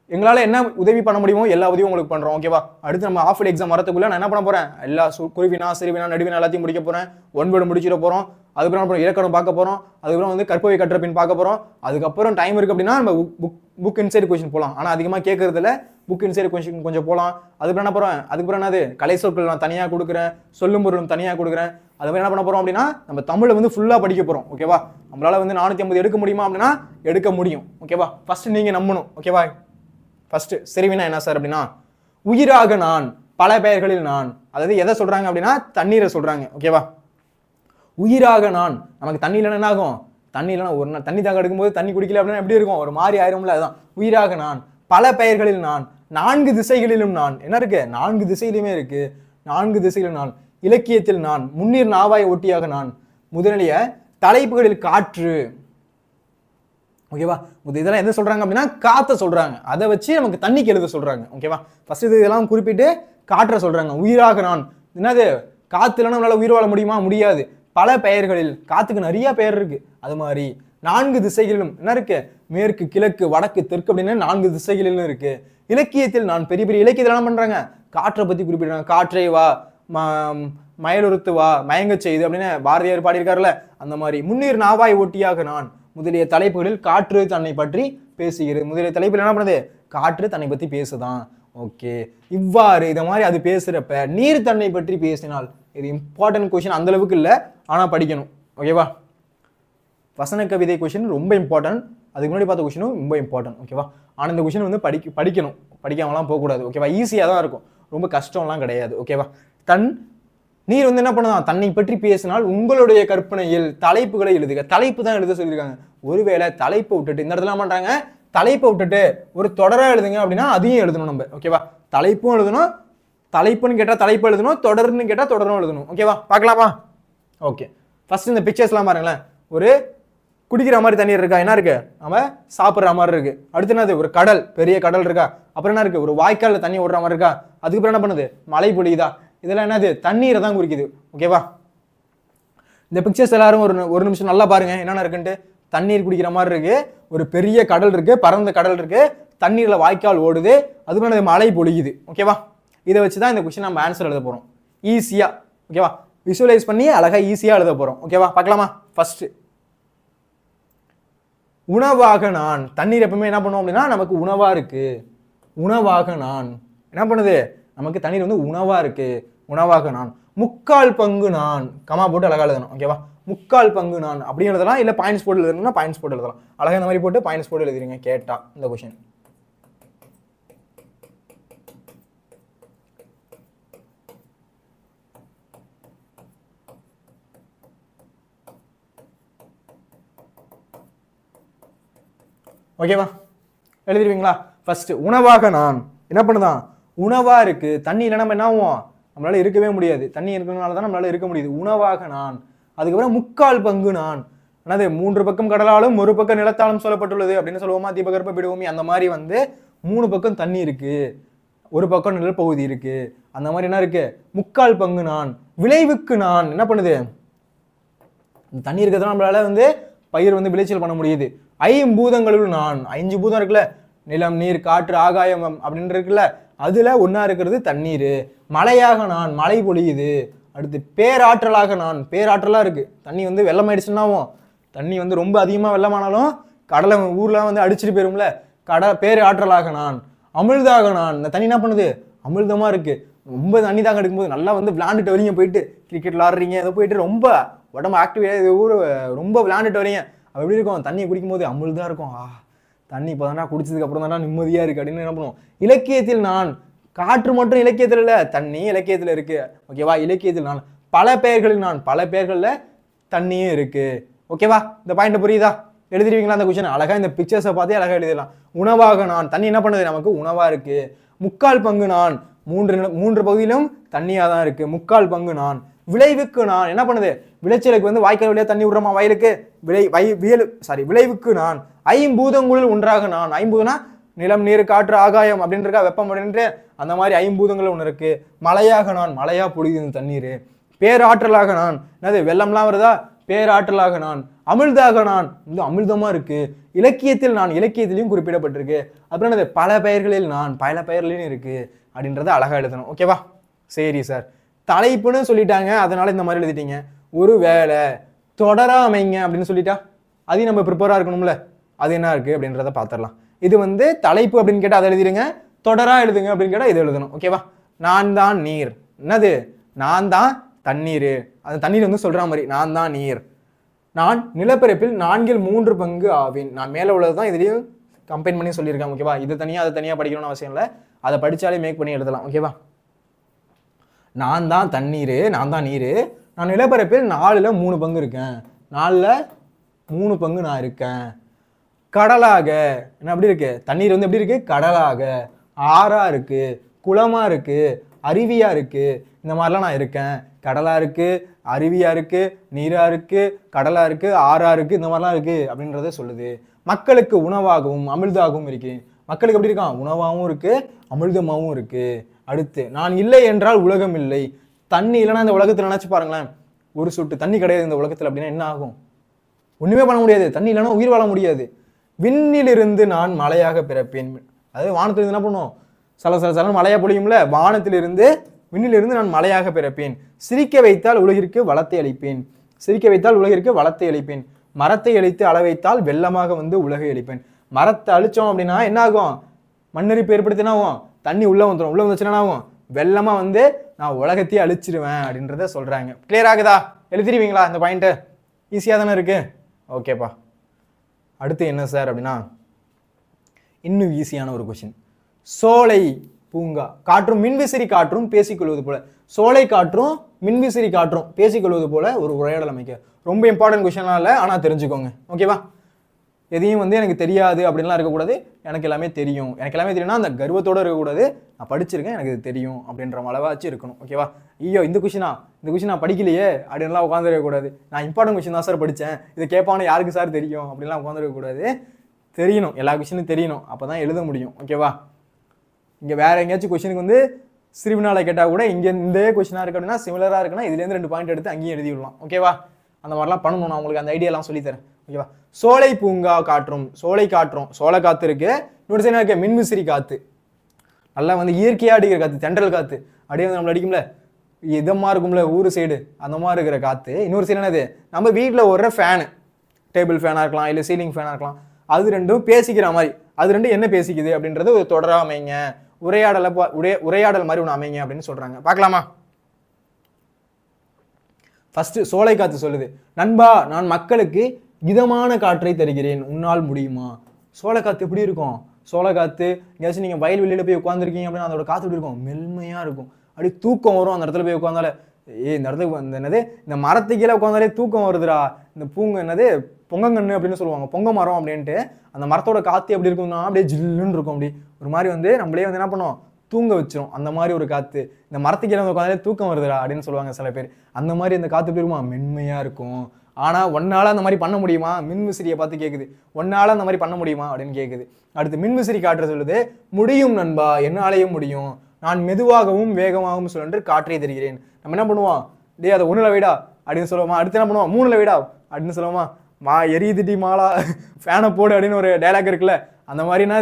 எங்களால என்ன உதவி பண்ண முடியுமோ எல்லா உதவியும் உங்களுக்கு பண்றோம். ஓகேவா? அடுத்து நம்ம ஆஃப் எக்ஸாம் வரதுக்குள்ள நான் என்ன பண்ண போறேன்? எல்லா குருவினா, சிறுவினா, நடுவினா எல்லாத்தையும் முடிக்க போறேன். 1 வேர்டு முடிச்சிட போறோம். அதுக்கப்புறம் இலக்கணம் பார்க்க போறோம். அதுக்கப்புறம் வந்து கற்பவை கற்ற பின் பார்க்க போறோம். அதுக்கப்புறம் டைம் இருக்கு அப்படின்னா நம்ம புக் இன்சைட் கொஸ்டின் போகலாம். ஆனா அதிகமா கேட்கறதுல புக் இன்சைட் கொஸ்டின் கொஞ்சம் போகலாம். அதுக்கப்புறம் என்ன போறோம்? அதுக்கப்புறம் என்னது? கலை சொற்கள் நான் தனியா கொடுக்குறேன், சொல்லும் பொருளும் தனியா கொடுக்குறேன். அதுமாதிரி என்ன பண்ண போறோம் அப்படின்னா நம்ம தமிழை வந்து ஃபுல்லா படிக்க போறோம். ஓகேவா? நம்மளால வந்து 450 எடுக்க முடியுமா அப்படின்னா எடுக்க முடியும். ஓகேவா? ஃபர்ஸ்ட் நீங்க நம்பணும். ஓகேவா? ஃபர்ஸ்ட் சிறுவினா என்ன சார் அப்படின்னா உயிராக நான் பல பெயர்களில் நான். அதாவது எதை சொல்றாங்க அப்படின்னா தண்ணீரை சொல்றாங்க. ஓகேவா? உயிராக நான். நமக்கு தண்ணி இல்லைன்னா என்ன ஆகும்? தண்ணி இல்லைன்னா ஒரு நாள் தண்ணி தாங்க எடுக்கும்போது தண்ணி குடிக்கல அப்படின்னா எப்படி இருக்கும்? ஒரு மாதிரி ஆயிரும்ல. அதுதான் உயிராக நான். பல பெயர்களில் நான். 4 திசைகளிலும் நான். என்ன இருக்கு? 4 திசையிலுமே இருக்கு. 4 திசைகளில் நான். இலக்கியத்தில் நான். முன்னீர் நாவாய் ஒட்டியாக நான். முதலிய தலைப்புகளில் காற்று. ஓகேவா? இதெல்லாம் எதை சொல்றாங்க அப்படின்னா காத்த சொல்றாங்க. அதை வச்சு நமக்கு தண்ணிக்கு எழுத சொல்றாங்க. ஓகேவா? ஃபர்ஸ்ட் இதெல்லாம் குறிப்பிட்டு காற்ற சொல்றாங்க. உயிராக நான். என்னது? காத்து இல்லைன்னா நம்மளால உயிர் வாழ முடியுமா? முடியாது. பல பெயர்களில். காத்துக்கு நிறைய பெயர் இருக்கு. அது மாதிரி 4 திசைகளிலும் என்ன இருக்கு? மேற்கு, கிழக்கு, வடக்கு, தெற்கு அப்படின்னு 4 திசைகளிலும் இருக்கு. இலக்கியத்தில் நான். பெரிய பெரிய இலக்கியத்தில் என்ன பண்றாங்க? காற்றை பத்தி குறிப்பிடுறாங்க. காற்றை வா, மயலுறுத்து வா, மயங்க செய்து அப்படின்னு பாரதியார் பாடியிருக்காருல்ல, அந்த மாதிரி. முன்னீர் நாவாய் ஒட்டியாக நான். முதலிய தலைப்புகளில் காற்று தன்னை பற்றி பேசுகிறது. முதலிய தலைப்பில் என்ன பண்ணுது? காற்று தன்னை பத்தி பேசுதான். ஓகே, இவ்வாறு இதை மாதிரி அது பேசுறப்ப நீர் தன்னை பற்றி பேசினால், இது இம்பார்ட்டன்ட் கொஸ்டின், அந்த அளவுக்கு இல்லை, ஆனா படிக்கணும். ஓகேவா? வசன கவிதை கொஸ்டின் ரொம்ப இம்பார்ட்டன்ட். அதுக்கு முன்னாடி பார்த்த கொஸ்டினும் ரொம்ப இம்பார்ட்டன்ட். ஓகேவா? ஆனால் இந்த கொஸ்டின் வந்து படிக்கணும், படிக்காமலாம் போகக்கூடாது. ஓகேவா? ஈஸியாக தான் இருக்கும், ரொம்ப கஷ்டம்லாம் கிடையாது. ஓகேவா? நீர் வந்து என்ன பண்ணுதான்? தன்னை பற்றி பேசினால் உங்களுடைய கற்பனையில் தலைப்புகளை எழுதுக. தலைப்பு தான் எழுத சொல்லியிருக்காங்க. ஒருவேளை தலைப்பை விட்டுட்டு இந்த இடத்துல பண்றாங்க, தலைப்பை விட்டுட்டு ஒரு தொடரா எழுதுங்க அப்படின்னா அதையும் எழுதணும் நம்ம. ஓகேவா? தலைப்பும் எழுதணும், தலைப்புன்னு கேட்டா தலைப்பு எழுதணும், தொடர்னு கேட்டா தொடரும் எழுதணும். ஓகேவா? பார்க்கலாமா? ஓகே, ஃபர்ஸ்ட் இந்த பிக்சர்ஸ்லாம் பாருங்களேன். ஒரு குடிக்கிற மாதிரி தண்ணீர் இருக்கா? என்ன இருக்கு? நம்ம சாப்பிட்ற மாதிரி இருக்கு. அடுத்து என்னது? ஒரு கடல், பெரிய கடல் இருக்கா? அப்புறம் என்ன இருக்கு? ஒரு வாய்க்கால்ல தண்ணி ஓடுற மாதிரி இருக்கா? அதுக்கப்புறம் என்ன பண்ணுது? மழை பொழியுதா? இதெல்லாம் என்னது? தண்ணீரை தான் குறிக்குது. ஓகேவா? இந்த பிக்சர்ஸ் எல்லாரும் ஒரு நிமிஷம் நல்லா பாருங்க என்னென்ன இருக்குன்ட்டு. தண்ணீர் குடிக்கிற மாதிரி இருக்கு, ஒரு பெரிய கடல் இருக்கு, பரந்த கடல் இருக்கு, தண்ணீர்ல வாய்க்கால் ஓடுது, அதுக்கு மழை பொழியுது. ஓகேவா? இதை வச்சுதான் இந்த கொஸ்டின் நம்ம ஆன்சர் எழுத போறோம் ஈஸியா. ஓகேவா? விசுவலைஸ் பண்ணி அழகா ஈஸியா எழுத போறோம். ஓகேவா? பார்க்கலாமா? ஃபர்ஸ்ட் உணவாக நான். தண்ணீர் எப்பவுமே என்ன பண்ணுவோம் அப்படின்னா நமக்கு உணவா இருக்கு. உணவாக நான் என்ன பண்ணுது? நமக்கு தண்ணீர் வந்து உணவா இருக்கு. உணவாக நான். முக்கால் பங்கு நான். கமா போட்டு அழகா எழுதணும். ஓகேவா? முக்கால் பங்கு நான் அப்படி எழுதலாம், இல்ல பாயிண்ட்ஸ் போட்டு எழுதணும்னா பாயிண்ட்ஸ் போட்டு எழுதலாம். அழகா இந்த மாதிரி போட்டு பாயிண்ட்ஸ் போட்டு எழுதிருங்க கேட்டா இந்த கொஸ்டின். ஓகேவா? எழுதிருவீங்களா? ஃபர்ஸ்ட் உணவாக நான். என்ன பண்ணுதான்? உணவா இருக்கு. தண்ணி இல்லைன்னா நம்ம என்ன ஆகும்? நம்மளால இருக்கவே முடியாது. தண்ணி இருக்கிறதுனால தான் நம்மளால இருக்க முடியுது. உணவாக நான். அதுக்கப்புறம் முக்கால் பங்கு நான். என்னது? 3 பக்கம் கடலாலும் 1 பக்கம் நிலத்தாலும் சொல்லப்பட்டுள்ளது அப்படின்னு சொல்லுவோமா? தீபகற்ப பீடபூமி. அந்த மாதிரி வந்து 3 பக்கம் தண்ணி இருக்கு, 1 பக்கம் நிலப்பகுதி இருக்கு. அந்த மாதிரி என்ன இருக்கு? முக்கால் பங்கு நான். விளைவுக்கு நான். என்ன பண்ணுது? தண்ணி இருக்கிறதுனால நம்மளால வந்து பயிர் வந்து விளைச்சல் பண்ண முடியுது. ஐம்பூதங்களுள் நான். 5 பூதம் இருக்குல்ல, நிலம், நீர், காற்று, ஆகாயம் அப்படின்னு இருக்குல்ல, அதுல ஒன்னா இருக்கிறது தண்ணீர். மழையாக நான். மழை பொழியுது. அடுத்து பேராற்றலாக நான். பேராற்றலா இருக்கு. தண்ணி வந்து வெள்ளம் ஆயிடுச்சுன்னாவும், தண்ணி வந்து ரொம்ப அதிகமா வெள்ளமானாலும் கடலை ஊர்ல வந்து அடிச்சுட்டு போயிரும்ல, பேராற்றலாக நான். அமிழ்தாக நான். இந்த தண்ணி என்ன பண்ணுது? அமிழ்தமா இருக்கு. ரொம்ப தண்ணி தாங்க எடுக்கும்போது நல்லா வந்து விளையாண்டுட்டு வரீங்க, போயிட்டு கிரிக்கெட் விளாடுறீங்க, அதை போயிட்டு ரொம்ப உடம்பு ஆக்டிவ் ஊர் ரொம்ப விளையாண்டுட்டு வரீங்க, எப்படி இருக்கும்? தண்ணியை குடிக்கும் போது அமிழ்தா இருக்கும். தண்ணி இப்போ தானே குடிச்சதுக்கு அப்புறம் தானே நிம்மதியா இருக்கு அப்படின்னு என்ன பண்ணுவோம்? இலக்கியத்தில் நான். காற்று மட்டும் இலக்கியத்தில் இல்ல, தண்ணி இலக்கியத்தில் இருக்கு. ஓகேவா? இலக்கியத்தில் நான். பல பெயர்களில் நான். பல பெயர்கள்ல தண்ணியும் இருக்கு. ஓகேவா? இந்த பாயிண்ட் புரியுதா? எழுதிருவீங்களா அந்த கொஸ்டின்? அழகா இந்த பிக்சர்ஸை பார்த்து அழகா எழுதிடலாம். உணவாக நான். தண்ணி என்ன பண்ணுது? நமக்கு உணவா இருக்கு. முக்கால் பங்கு நான். 3 பகுதியிலும் தண்ணியா தான் இருக்கு. முக்கால் பங்கு நான். விளைவுக்கு நான். என்ன பண்ணுது? விளைச்சலுக்கு வந்து வாய்க்கால் வழியா தண்ணி விடுறோமா வயலுக்கு? விளைவுக்கு நான். ஐம்பூதங்களில் ஒன்றாக நான். ஐம்பூதம்னா நிலம், நீர், காற்று, ஆகாயம் அப்படின்னு இருக்கா, வெப்பம் அப்படின்ட்டு அந்த மாதிரி ஐம்பூதங்கள் ஒன்று இருக்கு. மழையாக நான். மழையா பொழியுது தண்ணீர். பேராற்றலாக நான். என்னது? வெள்ளம்லாம் வருதா? பேராற்றலாக நான். அமிழ்தாக நான். இந்த அமிழ்தமா இருக்கு. இலக்கியத்தில் நான். இலக்கியத்திலையும் குறிப்பிடப்பட்டிருக்கு. அப்புறம் என்னது? பல பெயர்களில் நான். பல பெயர்களிலும் இருக்கு அப்படின்றத அழகா எழுதணும். ஓகேவா? சரி சார், தலைப்புன்னு சொல்லிட்டாங்க, அதனால இந்த மாதிரி எழுதிட்டீங்க. ஒரு வேலை தொடரா அமைங்க அப்படின்னு சொல்லிட்டா அதையும் நம்ம ப்ரிப்பேரா இருக்கணும்ல, அது என்ன இருக்கு அப்படின்றத பார்த்துடலாம். இது வந்து தலைப்பு அப்படின்னு கேட்டால் அதை எழுதிடுங்க, தொடரா எழுதுங்க அப்படின்னு கேட்டால் இது எழுதணும். ஓகேவா? நான் தான் நீர். என்னது? நான் தான் தண்ணீர். அந்த தண்ணீர் வந்து சொல்ற மாதிரி நான் தான் நீர். நான் நிலப்பரப்பில் 4/3 பங்கு ஆவேன். நான் மேலே உள்ளது தான் இதுலேயும் கம்பைன் பண்ணி சொல்லியிருக்கேன். ஓகேவா? இது தனியாக அதை தனியாக படிக்கணும்னு அவசியம் இல்லை, அதை படித்தாலே மேக் பண்ணி எழுதலாம். ஓகேவா? நான் தான் தண்ணீர், நான் தான் நீர். நான் நிலப்பரப்பில் 4ல் 3 பங்கு இருக்கேன். 4ல் 3 பங்கு நான் இருக்கேன். கடலாக என்ன எப்படி இருக்கு? தண்ணீர் வந்து எப்படி இருக்கு? கடலாக, ஆறா இருக்கு, குளமா இருக்கு, அருவியா இருக்கு. இந்த மாதிரிலாம் நான் இருக்கேன். கடலா இருக்கு, அருவியா இருக்கு, நீரா இருக்கு, கடலா இருக்கு, ஆறா இருக்கு, இந்த மாதிரிலாம் இருக்கு அப்படின்றத சொல்லுது. மக்களுக்கு உணவாகவும் அமிழ்தாகவும் இருக்கேன். மக்களுக்கு எப்படி இருக்கான்? உணவாகவும் இருக்கு, அமிழ்தமாகவும் இருக்கு. அடுத்து, நான் இல்லை என்றால் உலகம் இல்லை. தண்ணி இல்லைன்னா இந்த உலகத்துல நினைச்சு பாருங்களேன், ஒரு சொட்டு தண்ணி கிடையாது இந்த உலகத்துல அப்படின்னா என்ன ஆகும்? ஒண்ணுமே பண்ண முடியாது. தண்ணி இல்லைன்னா உயிர் வாழ முடியாது. விண்ணிலிருந்து நான் மழையாக பிறப்பேன். அதாவது வானத்திலிருந்து என்ன பண்ணும்? சல சல சல மழையா பொழியும்ல, வானத்திலிருந்து விண்ணிலிருந்து நான் மழையாக பிறப்பேன். சிரிக்க வைத்தால் உலகிற்கு வளத்தை அளிப்பேன். சிரிக்க வைத்தால் உலகிற்கு வளத்தை அளிப்பேன். மரத்தை அழித்து அள வைத்தால் வெள்ளமாக வந்து உலகை அளிப்பேன். மரத்தை அழிச்சோம் அப்படின்னா என்ன ஆகும்? மண்ணரிப்பு ஏற்படுத்தி என்ன ஆகும்? தண்ணி உள்ள வந்துடும். உள்ள வந்துச்சுன்னா என்ன ஆகும்? வெள்ளமா வந்து நான் உலகத்தையே அழிச்சிருவேன் அப்படின்றத சொல்றாங்க. கிளியர் ஆகுதா? எழுதிருவீங்களா இந்த பாயிண்ட்? ஈஸியா தானே இருக்கு. ஓகேப்பா. அடுத்து என்ன சார் அப்படின்னா, இன்னும் ஈஸியான ஒரு கொஸ்டின். சோலை பூங்கா காற்றும் மின்விசிறி காற்றும் பேசிக்கொள்வது போல. சோலை காற்றும் மின்விசிறி காற்றும் பேசிக்கொள்வது போல ஒரு உரையாடல் அமைக்க. ரொம்ப இம்பார்ட்டன்ட் கொஸ்டின்லாம் இல்லை, ஆனால் தெரிஞ்சுக்கோங்க. ஓகேவா? எதையும் வந்து எனக்கு தெரியாது அப்படின்லாம் இருக்கக்கூடாது. எனக்கு எல்லாமே தெரியும். எனக்கு எல்லாமே தெரியும்னா அந்த கர்வத்தோடு இருக்கக்கூடாது. நான் படிச்சிருக்கேன், எனக்கு இது தெரியும் அப்படின்ற அளவாச்சு இருக்கணும். ஓகேவா? ஐயோ இந்த கொஸ்டின் நான் படிக்கலையே அப்படின்லாம் உட்காந்துருக்கக்கூடாது. நான் இம்பார்ட்டன்ட் கொஸ்டின் தான் சார் படித்தேன், இது கேட்பானு யாருக்கு சார் தெரியும் அப்படின்லாம் உட்காந்துருக்கக்கூடாது. தெரியணும், எல்லா கொஸ்டினும் தெரியணும். அப்போ தான் எழுத முடியும். ஓகேவா? இங்கே வேற எங்கேயாச்சும் கொஸ்டினுக்கு வந்து சிறுவினால கேட்டால் கூட இங்கே இந்த கொஸ்டினாக இருக்கு அப்படின்னா சிமிலராக இருக்குன்னா இதுலேருந்து 2 பாயிண்ட் எடுத்து அங்கேயும் எழுதி விடலாம். ஓகேவா? அந்த மாதிரிலாம் பண்ணணும். நான் உங்களுக்கு அந்த ஐடியாலாம் சொல்லித்தரேன். ஓகேவா? சோலை பூங்கா காற்றும், சோலை காற்றும், சோலை காற்று இருக்கு. இன்னொரு சைடு இருக்க மின்விசிறி காற்று, நல்லா வந்து இயற்கையாக அடிக்கிற காற்று, தென்றல் காற்று அப்படியே வந்து நம்மள அடிக்கும்ல, இதமாக இருக்கும்ல ஊர் சைடு, அந்த மாதிரி இருக்கிற காற்று. இன்னொரு சைடு என்னது? நம்ம வீட்டில் ஒரு ஃபேனு, டேபிள் ஃபேனாக இருக்கலாம், இல்லை சீலிங் ஃபேனாக இருக்கலாம். அது ரெண்டும் பேசிக்கிற மாதிரி. அது ரெண்டும் என்ன பேசிக்குது அப்படின்றது ஒரு தொடராக அமைங்க, உரையாடல் மாதிரி ஒன்று அமைங்க அப்படின்னு சொல்றாங்க. பார்க்கலாமா? ஃபர்ஸ்ட் சோலை காத்து சொல்லுது, நண்பா நான் மக்களுக்கு இதமான காற்றை தருகிறேன், உன்னால் முடியுமா? சோலை காத்து எப்படி இருக்கும்? சோலை காத்து எங்கேயாச்சும் நீங்கள் வயல்வெளியில் போய் உட்காந்துருக்கீங்க அப்படின்னா அதோட காற்று எப்படி இருக்கும்? மென்மையாக இருக்கும். அப்படி தூக்கம் வரும் அந்த இடத்துல போய் உட்காந்தாலே. இந்த இடத்துக்கு வந்து என்னது, இந்த மரத்து கீழே உட்காந்தாலே தூக்கம் வருதுடா. இந்த பூங்க என்னது பொங்கங்கன்று அப்படின்னு சொல்லுவாங்க, பொங்க மரம் அப்படின்ட்டு. அந்த மரத்தோட காற்று எப்படி இருக்கும்னா அப்படியே ஜில்லுன்னு இருக்கும். அப்படி ஒரு மாதிரி வந்து நம்மளே வந்து என்ன பண்ணுவோம்? தூங்க வச்சிரும். அந்த மாதிரி ஒரு காற்று. இந்த மரத்துக்கு கீழே உட்காந்தாலே தூக்கம் வருதுடா அப்படின்னு சொல்லுவாங்க சில பேர். அந்த மாதிரி அந்த காற்று எப்படி இருக்குமா? மென்மையாக இருக்கும். ஆனால் ஒன்னால அந்த மாதிரி பண்ண முடியுமா? மின்விசிறியை பார்த்து கேட்குது, ஒன்னால அந்த மாதிரி பண்ண முடியுமா அப்படின்னு கேட்குது. அடுத்து மின்விசிறி காற்று சொல்லுது, முடியும் நண்பா, என்னாலேயும் முடியும். நான் மெதுவாகவும் வேகமாகவும் சொல்லன்று காற்றை தருகிறேன். நம்ம என்ன பண்ணுவோம்? டே அதை 1ல் வைடா அப்படின்னு சொல்லுவோமா? அடுத்து என்ன பண்ணுவோம்? 3ல் வைடா அப்படின்னு சொல்லுவோமா? எரியுதுடி மாலா ஃபேனை போடு அப்படின்னு ஒரு டைலாக் இருக்குல்ல, அந்த மாதிரினா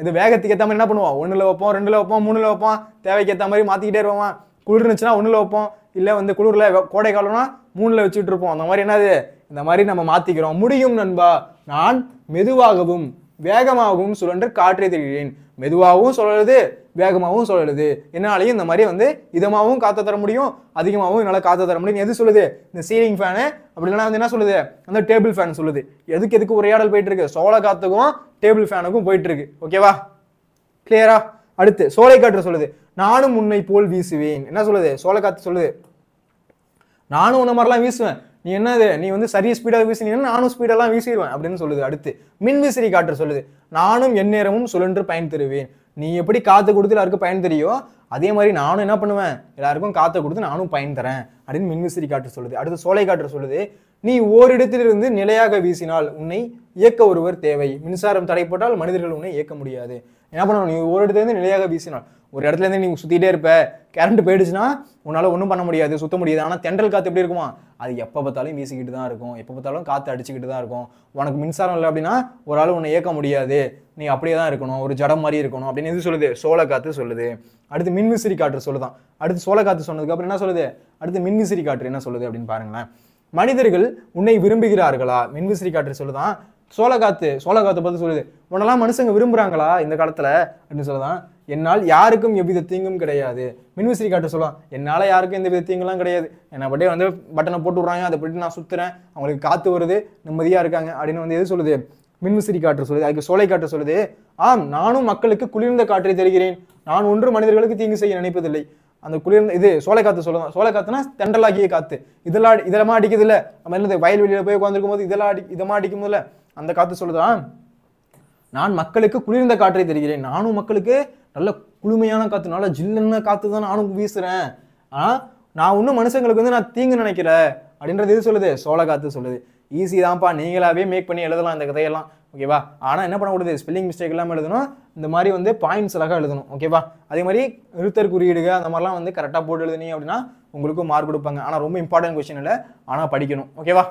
இது வேகத்துக்கு ஏற்ற மாதிரி என்ன பண்ணுவோம்? 1ல் வைப்போம், 2ல் வைப்போம், 3ல் வைப்போம், தேவைக்கு ஏற்ற மாதிரி மாற்றிக்கிட்டே இருப்போமா? குளிர் இருந்துச்சுன்னா 1ல் வைப்போம், இல்லை வந்து குளிரில் கோடை காலம்னா 3ல் வச்சுட்டு இருப்போம். அந்த மாதிரி என்னது, இந்த மாதிரி நம்ம மாற்றிக்கிறோம். முடியும் நண்பா, நான் மெதுவாகவும் வேகமாகவும் சுழன்று காற்றை தருகிறேன். மெதுவாகவும் சொல்லுது, வேகமாகவும் சொல்லுது. என்னாலையும் இந்த மாதிரி வந்து இதமாகவும் காற்று தர முடியும், அதிகமாகவும் என்னால் காற்று தர முடியும். எது சொல்லுது? இந்த சீலிங் ஃபேனு. அப்படி இல்லைனா வந்து என்ன சொல்லுது? அந்த டேபிள் ஃபேன் சொல்லுது. எதுக்கு உரையாடல் போயிட்டு இருக்கு? சோள காத்துக்கும் டேபிள் ஃபேனுக்கும் போயிட்டு இருக்கு. ஓகேவா? கிளியரா? அடுத்து சோலை காற்று சொல்லுது, நானும் உன்னை போல் வீசுவேன். என்ன சொல்லுது? சோலை காத்து சொல்லுது, நானும் உன்ன மாதிரிலாம் வீசுவேன். நீ என்னது, நீ வந்து சரியா ஸ்பீடாக வீசினீங்கன்னா நானும் ஸ்பீடெல்லாம் வீசிடுவேன் அப்படின்னு சொல்லுது. அடுத்து மின்விசிறி காற்று சொல்லுது, நானும் எந்நேரமும் சுழன்று பயன் தருவேன். நீ எப்படி காற்று கொடுத்து எல்லாருக்கும் பயன் தெரியும், அதே மாதிரி நானும் என்ன பண்ணுவேன்? எல்லாருக்கும் காற்றை கொடுத்து நானும் பயன் தரேன் அப்படின்னு மின்விசிறி காற்று சொல்லுது. அடுத்து சோலை காற்று சொல்லுது, நீ ஓரிடத்திலிருந்து நிலையாக வீசினால் உன்னை இயக்க ஒருவர் தேவை. மின்சாரம் தடைப்பட்டால் மனிதர்கள் உன்னை இயக்க முடியாது. என்ன பண்ணணும்? நீ ஒரு இடத்துலேருந்து நிலையாக வீசினால், ஒரு இடத்துல இருந்து நீ சுற்றிட்டே இருப்ப, கரண்ட் போயிடுச்சுன்னா உன்னால் ஒன்றும் பண்ண முடியாது, சுத்த முடியாது. ஆனால் தென்றல் காற்று எப்படி இருக்குமா? அது எப்போ பார்த்தாலும் வீசிக்கிட்டு தான் இருக்கும், எப்போ பார்த்தாலும் காற்று அடிச்சுக்கிட்டு தான் இருக்கும். உனக்கு மின்சாரம் இல்லை அப்படின்னா ஒரு ஆள் உன்னை இயக்க முடியாது, நீ அப்படியே தான் இருக்கணும், ஒரு ஜடம் மாதிரி இருக்கணும் அப்படின்னு எது சொல்லுது? சோலை காற்று சொல்லுது. அடுத்து மின்விசிறி காற்று சொல்லுதான். அடுத்து சோலை காற்று சொன்னதுக்கு அப்புறம் என்ன சொல்லுது? அடுத்து மின்விசிறி காற்று என்ன சொல்லுது அப்படின்னு பாருங்களேன். மனிதர்கள் உன்னை விரும்புகிறார்களா? மின்விசிறி காற்று சொல்லுதான். சோலை காற்றை பார்த்து சொல்லுது, உன்னெல்லாம் மனுஷங்க விரும்புறாங்களா இந்த காலத்துல அப்படின்னு சொல்லுதான். என்னால் யாருக்கும் எவ்வித தீங்கும் கிடையாது. மின்விசிறி காற்று சொல்லலாம், என்னால் யாருக்கும் எந்த வித தீங்குலாம் கிடையாது, என்னை பட்டே வந்து பட்டனை போட்டு விட்றாங்க, அதை பற்றி நான் சுற்றுறேன், அவங்களுக்கு காற்று வருது, நிம்மதியாக இருக்காங்க அப்படின்னு வந்து எது சொல்லுது? மின்விசிறி காற்று சொல்லுது. அதுக்கு சோலை காற்று சொல்லுது, ஆம் நானும் மக்களுக்கு குளிர்ந்த காற்றை தருகிறேன், நான் ஒன்று மனிதர்களுக்கு தீங்கு செய்ய நினைப்பதில்லை. அந்த குளிர்ந்த இது சோலைக்காத்து சொல்லலாம். சோலைக்காத்துனா தென்றலாகிய காத்து. இதெல்லாம் அடிக்குது இல்ல, நம்ம என்னது வயல்வெளியில போய் உட்காந்துருக்கும் போது இதமா அடிக்கும் போதுல அந்த காத்து சொல்லுதான், நான் மக்களுக்கு குளிர்ந்த காற்றை தருகிறேன். நானும் மக்களுக்கு நல்ல குளுமையான காத்து, நல்ல ஜில்லுன்னு காத்து தான் நானும் வீசுறேன். ஆனா நான் ஒன்றும் மனுஷங்களுக்கு வந்து நான் தீங்கு நினைக்கல அப்படின்றது இது சொல்லுது, சோலைக்காத்து சொல்லுது. ஈஸி தான்ப்பா, நீங்களாவே மேக் பண்ணி எழுதலாம் இந்த கதையெல்லாம். ஓகேவா? ஆனால் என்ன பண்ணக்கூடாது, ஸ்பெல்லிங் மிஸ்டேக் இல்லாமல் எழுதணும். இந்த மாதிரி வந்து பாயிண்ட்ஸ் அழகாக எழுதணும். ஓகேவா? அதே மாதிரி நிறுத்தற் குறியீடுக அந்த மாதிரிலாம் வந்து கரெக்டாக போட்டு எழுதுனீங்க அப்படின்னா உங்களுக்கு மார்க் கொடுப்பாங்க. ஆனால் ரொம்ப இம்பார்ட்டன்ட் கொஸ்டின் இல்லை, ஆனால் படிக்கணும். ஓகேவா?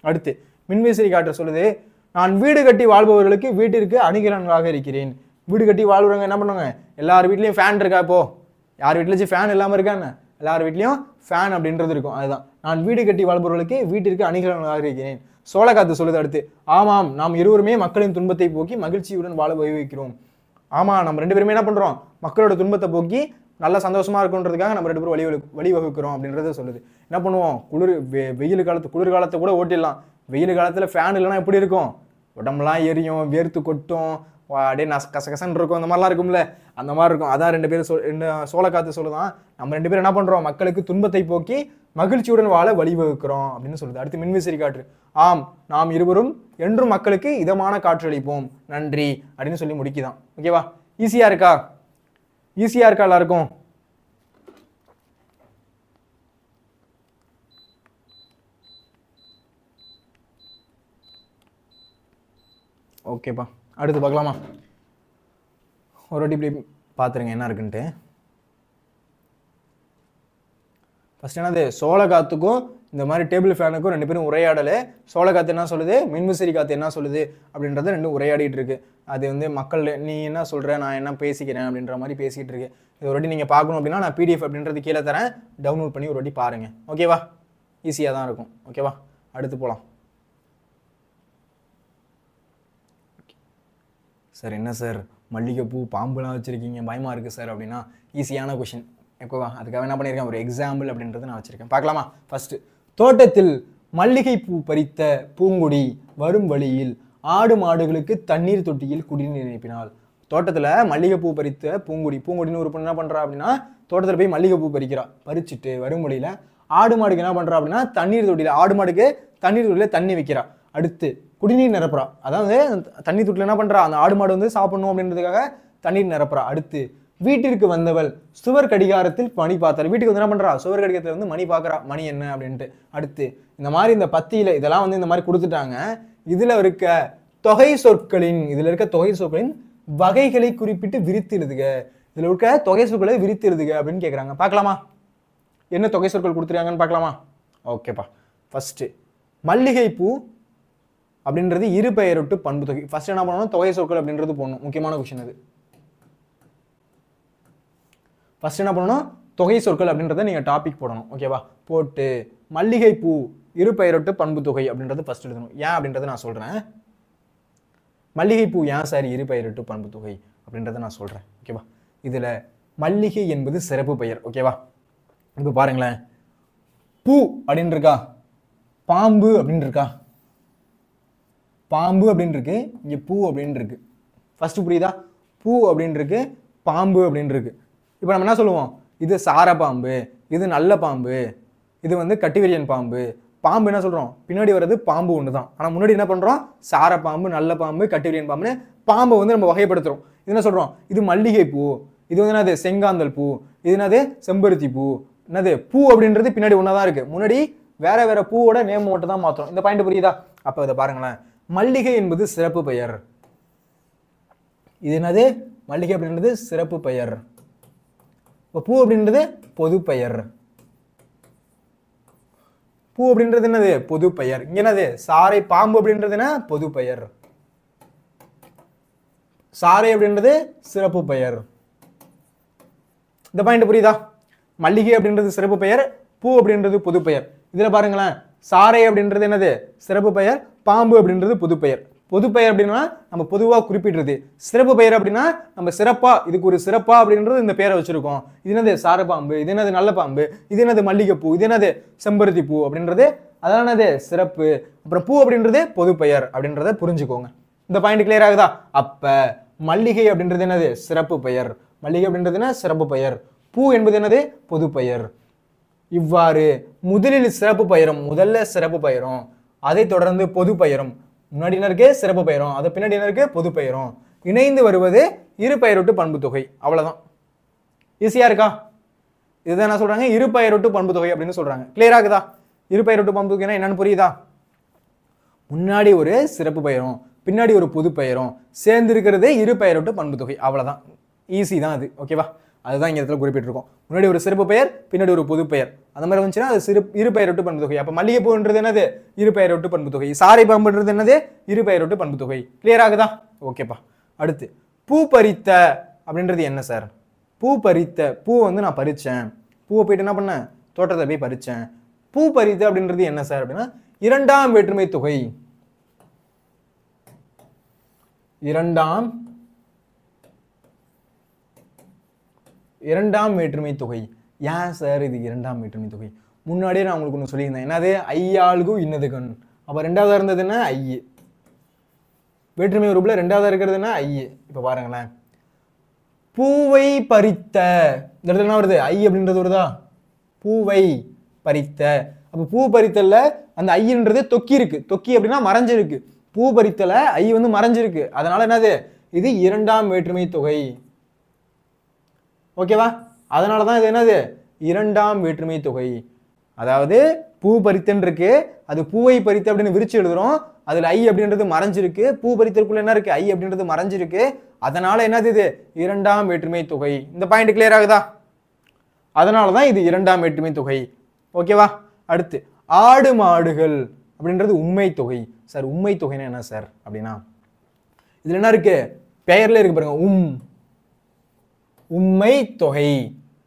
அடுத்து மின்விசிறி காற்று சொல்லுது, நான் வீடு கட்டி வாழ்பவர்களுக்கு வீட்டிற்கு அணிகலன்களாக இருக்கிறேன். வீடு கட்டி வாழ்றவங்க என்ன பண்ணுவாங்க, எல்லார் வீட்லேயும் ஃபேன் இருக்கா? இப்போ யார் வீட்டிலேயும் ஃபேன் இல்லாமல் இருக்கான்னு, எல்லார் வீட்லேயும் ஃபேன் அப்படின்றது இருக்கும். அதுதான் நான் வீடு கட்டி வாழ்பவர்களுக்கு வீட்டிற்கு அணிகலன்களாக இருக்கிறேன். சோலைக்காத்து சொல்லுது அடுத்து, ஆமாம் நாம் இருவருமே மக்களின் துன்பத்தை போக்கி மகிழ்ச்சியுடன் வாழ வகிக்கிறோம். ஆமா, நம்ம 2 பேருமே என்ன பண்றோம், மக்களோட துன்பத்தை போக்கி நல்ல சந்தோஷமா இருக்குன்றதுக்காக நம்ம 2 பேரும் வழிவகுக்கிறோம் அப்படின்றத சொல்லுது. என்ன பண்ணுவோம், வெயில் காலத்து குளிர்காலத்தை கூட ஓட்டிடலாம். வெயில் காலத்துல ஃபேன் இல்லைன்னா எப்படி இருக்கும், உடம்புலாம் எரியும், வேர்த்து கொட்டும், அப்படியே கசகசன்னு இருக்கும், அந்த மாதிரிலாம் இருக்கும்ல, அந்த மாதிரி இருக்கும். அதான் 2 பேரும் சோலைக்காத்து சொல்லுதான், நம்ம 2 பேரும் என்ன பண்றோம், மக்களுக்கு துன்பத்தை போக்கி மகிழ்ச்சியுடன் வாழ வழிவகுக்கிறோம் அப்படின்னு சொல்லுது. அடுத்து மின்விசிறி காற்று, ஆம் நாம் இருவரும் என்றும் மக்களுக்கு இதமான காற்றளிப்போம், நன்றி அப்படின்னு சொல்லி முடிக்குதான். ஓகேவா? ஈஸியா இருக்கா? ஈஸியா இருக்கா எல்லாருக்கும்? ஓகேப்பா, அடுத்து பார்க்கலாமா? ஒரு வாட்டி இப்படி பார்த்துருங்க என்ன இருக்குன்ட்டு. ஃபர்ஸ்ட் என்னது, சோலைக்காத்துக்கும் இந்த மாதிரி டேபிள் ஃபேனுக்கும் 2 பேரும் உரையாடலை. சோலைக்காத்து என்ன சொல்லுது, மின்விசிறி காத்து என்ன சொல்லுது அப்படின்றத 2 உரையாடிட்டு இருக்கு. அது வந்து மக்கள் நீ என்ன சொல்ற, நான் என்ன பேசிக்கிறேன் அப்படின்ற மாதிரி பேசிக்கிட்டு இருக்கு. இது ஒரு வாட்டி நீங்கள் பார்க்கணும் அப்படின்னா நான் PDF அப்படின்றது கீழே தரேன், டவுன்லோட் பண்ணி ஒரு வாட்டி பாருங்க. ஓகேவா? ஈஸியாக தான் இருக்கும். ஓகேவா? அடுத்து போகலாம். சார் என்ன சார் மல்லிகைப்பூ பாம்புலாம் வச்சுருக்கீங்க, பயமாக இருக்குது சார் அப்படின்னா ஈஸியான கொஷின். ஓகேவா? அதுக்காக என்ன பண்ணியிருக்கேன், ஒரு எக்ஸாம்பிள் அப்படின்றது நான் வச்சுருக்கேன். பார்க்கலாமா? ஃபஸ்ட்டு, தோட்டத்தில் மல்லிகைப்பூ பறித்த பூங்குடி வரும் வழியில் ஆடு மாடுகளுக்கு தண்ணீர் தொட்டியில் குடிநீர் நிரப்பினாள். தோட்டத்தில் மல்லிகைப்பூ பறித்த பூங்குடின்னு ஒரு பொண்ணு என்ன பண்ணுறா அப்படின்னா தோட்டத்தில் போய் மல்லிகைப்பூ பறிக்கிறா. பறிச்சுட்டு வரும் வழியில் ஆடு மாடுக்கு என்ன பண்ணுறா அப்படின்னா தண்ணீர் தொட்டியில், ஆடு மாடுக்கு தண்ணீர் தொட்டியில் தண்ணி வைக்கிறா. அடுத்து குடிநீர் நிரப்புறா. அதாவது தண்ணி தொட்டியில் என்ன பண்ணுறா, அந்த ஆடு மாடு வந்து சாப்பிடணும் அப்படின்றதுக்காக தண்ணீர் நிரப்புறா. அடுத்து வீட்டிற்கு வந்தவள் சுவர் கடிகாரத்தில் மணி பார்த்தாள். வீட்டுக்கு வந்து என்ன பண்றா, சுவர் கடிகாரத்தில் வந்து மணி பார்க்கறா, மணி என்ன அப்படின்ட்டு. அடுத்து இந்த மாதிரி இந்த பத்தியில இதெல்லாம் வந்து இந்த மாதிரி கொடுத்துட்டாங்க. இதுல இருக்க தொகை சொற்களின் வகைகளை குறிப்பிட்டு விரித்து எழுதுக. இதுல இருக்க தொகை சொற்களை விரித்து எழுதுக அப்படின்னு கேட்குறாங்க. பார்க்கலாமா, என்ன தொகை சொற்கள் கொடுத்துருக்காங்கன்னு பார்க்கலாமா? ஓகேப்பா. ஃபர்ஸ்ட் மல்லிகைப்பூ அப்படின்றது இரு பெயரொட்டு பண்பு தொகை. ஃபர்ஸ்ட் என்ன பண்ணணும், தொகை சொற்கள் அப்படின்றது போடணும். முக்கியமான கொஸ்டின் அது. ஃபர்ஸ்ட் என்ன பண்ணணும், தொகை சொற்கள் அப்படின்றத நீங்க டாபிக் போடணும். ஓகேவா? போட்டு மல்லிகைப்பூ இரு பெயரொட்டு பண்பு தொகை அப்படின்றது ஃபர்ஸ்ட் எழுதணும். ஏன் அப்படின்றத நான் சொல்றேன். மல்லிகைப்பூ ஏன் சார் இரு பெயரொட்டு பண்பு தொகை அப்படின்றத நான் சொல்றேன். ஓகேவா? இதுல மல்லிகை என்பது சிறப்பு பெயர். ஓகேவா? இப்போ பாருங்களேன், பூ அப்படின்னு இருக்கா, பாம்பு அப்படின்னு இருக்கா, பாம்பு அப்படின்னு இருக்கு, இங்க பூ அப்படின்னு இருக்கு. ஃபர்ஸ்ட் புரியுதா? பூ அப்படின்னு இருக்கு, பாம்பு அப்படின்னு இருக்கு. இப்போ நம்ம என்ன சொல்லுவோம், இது சார பாம்பு, இது நல்ல பாம்பு, இது வந்து கட்டிவெறியன் பாம்பு. பாம்பு என்ன சொல்றோம், பின்னாடி வர்றது பாம்பு ஒன்று தான். ஆனால் முன்னாடி என்ன பண்றோம், சார பாம்பு, நல்ல பாம்பு, கட்டிவெறியன் பாம்புன்னு பாம்பை வந்து நம்ம வகைப்படுத்துறோம். இது என்ன சொல்றோம், இது மல்லிகை பூ, இது வந்து என்னது செங்காந்தல் பூ, இது என்னது செம்பருத்தி பூ. என்னது பூ அப்படின்றது பின்னாடி ஒன்றா இருக்கு, முன்னாடி வேற வேற பூவோட நேம் மட்டும் தான் மாத்திரம். இந்த பாயிண்ட் புரியுதா? அப்போ இதை பாருங்களேன், மல்லிகை என்பது சிறப்பு பெயர். இது என்னது, மல்லிகை அப்படின்றது சிறப்பு பெயர். இப்போ பூ அப்படின்றது பொது பெயர். பூ அப்படின்றது என்னது, பொது பெயர். இங்க என்னது, சாரை பாம்பு அப்படின்றது என்ன, பொது பெயர். சாரை அப்படின்றது சிறப்பு பெயர். இந்த பாயிண்ட் புரியுதா? மல்லிகை அப்படின்றது சிறப்பு பெயர், பூ அப்படின்றது பொது பெயர். இதுல பாருங்களேன், சாரை அப்படின்றது என்னது, சிறப்பு பெயர், பாம்பு அப்படின்றது பொது பெயர். பொது பெயர் அப்படின்னா நம்ம பொதுவாக குறிப்பிடுறது, சிறப்பு பெயர் அப்படின்னா நம்ம சிறப்பா, இதுக்கு ஒரு சிறப்பா அப்படின்றது இந்த பேரை வச்சிருக்கோம். இது என்னது சாரப்பாம்பு, இது என்னது நல்ல பாம்பு, இது என்னது மல்லிகைப்பூ, இது என்னது செம்பருத்தி பூ அப்படின்றது அதான் என்னது சிறப்பு. அப்புறம் பூ அப்படின்றது பொது பெயர் அப்படின்றத புரிஞ்சுக்கோங்க. இந்த பாயிண்ட் கிளியர் ஆகுதா? அப்ப மல்லிகை அப்படின்றது என்னது, சிறப்பு பெயர். மல்லிகை அப்படின்றது என்ன, சிறப்பு பெயர். பூ என்பது என்னது பொது பெயர். இவ்வாறு முதலில் சிறப்பு பெயரும், முதல்ல சிறப்பு பெயரும், அதை தொடர்ந்து பொது பெயரும், முன்னாடி என்ன இருக்கு சிறப்பு பெயரும், அது பின்னாடி என்ன இருக்கு பொது பெயரும் இணைந்து வருவது இரு பெயரொட்டு பண்பு தொகை. அவ்வளவுதான். ஈஸியா இருக்கா? இதுதான் என்ன சொல்றாங்க, இரு பெயரொட்டு பண்பு தொகை அப்படின்னு சொல்றாங்க. கிளியர் ஆகுதா? இரு பெயரொட்டு பண்பு தொகைனா என்னன்னு புரியுதா? முன்னாடி ஒரு சிறப்பு பெயரும் பின்னாடி ஒரு பொது பெயரும் சேர்ந்து இருக்கிறதே இரு பெயரொட்டு பண்பு தொகை. அவ்வளவுதான். ஈஸி தான் அது. ஓகேவா? அதுதான் இங்க இடத்துல குறிப்பிட்டிருக்கோம். முன்னாடி ஒரு சிறப்பு பெயர் பின்னாடி ஒரு பொது பெயர் அந்த மாதிரி வந்துச்சுன்னா அது இரு பெயரொட்டு பண்பு தொகை. அப்ப மல்லிகைப்பூன்றது என்னது இரு பெயரொட்டு பண்பு தொகை. சாரை பாம்புன்றது என்னது இரு பெயரொட்டு பண்பு தொகை. கிளியர் ஆகுதா? ஓகேப்பா. அடுத்து பூ பறித்த அப்படின்றது என்ன சார்? பூ பறித்த, பூ வந்து நான் பறிச்சேன், பூவை போயிட்டு என்ன பண்ணேன் தோட்டத்தை போய் பறிச்சேன். பூ பறித்த அப்படின்றது என்ன சார் அப்படின்னா இரண்டாம் வேற்றுமை தொகை. இரண்டாம் வேற்றுமை தொகை. ஏன் சார் இது இரண்டாம் வேற்றுமை தொகை? முன்னாடியே நான் உங்களுக்கு ஒன்று சொல்லியிருந்தேன். என்னது ஐயாளுகு இன்னது கண். அப்ப ரெண்டாவதா இருந்தது என்ன ஐ. வேற்றுமை உறுப்புல ரெண்டாவதா இருக்கிறது என்ன ஐ. இப்ப பாருங்களேன், பூவை பறித்த இந்த இடத்துல என்ன வருது ஐ அப்படின்றது வருதா? பூவை பறித்த. அப்ப பூ பறித்தல்ல அந்த ஐன்றது தொக்கி இருக்கு. தொக்கி அப்படின்னா மறைஞ்சிருக்கு. பூ பறித்தல ஐ வந்து மறைஞ்சிருக்கு. அதனால என்னது இது இரண்டாம் வேற்றுமை தொகை. ஓகேவா? அதனாலதான் இது என்னது இரண்டாம் வேற்றுமை தொகை. அதாவது பூ பறித்தன் இருக்கு, அது பூவை பறித்த அப்படின்னு விரிச்சு எழுதுறோம். அதுல ஐ அப்படின்றது மறைஞ்சிருக்கு. பூ பறித்தற்குள்ள என்ன இருக்கு ஐ அப்படின்றது மறைஞ்சிருக்கு. அதனால என்னது இது இரண்டாம் வேற்றுமை தொகை. இந்த பாயிண்ட் கிளியர் ஆகுதா? அதனாலதான் இது இரண்டாம் வேற்றுமை தொகை. ஓகேவா? அடுத்து ஆடு மாடுகள் அப்படின்றது உண்மை தொகை. சார் உண்மை தொகைன்னா என்ன சார் அப்படின்னா இதுல என்ன இருக்கு பெயர்ல இருக்கு பாருங்க உண்மை தொகை.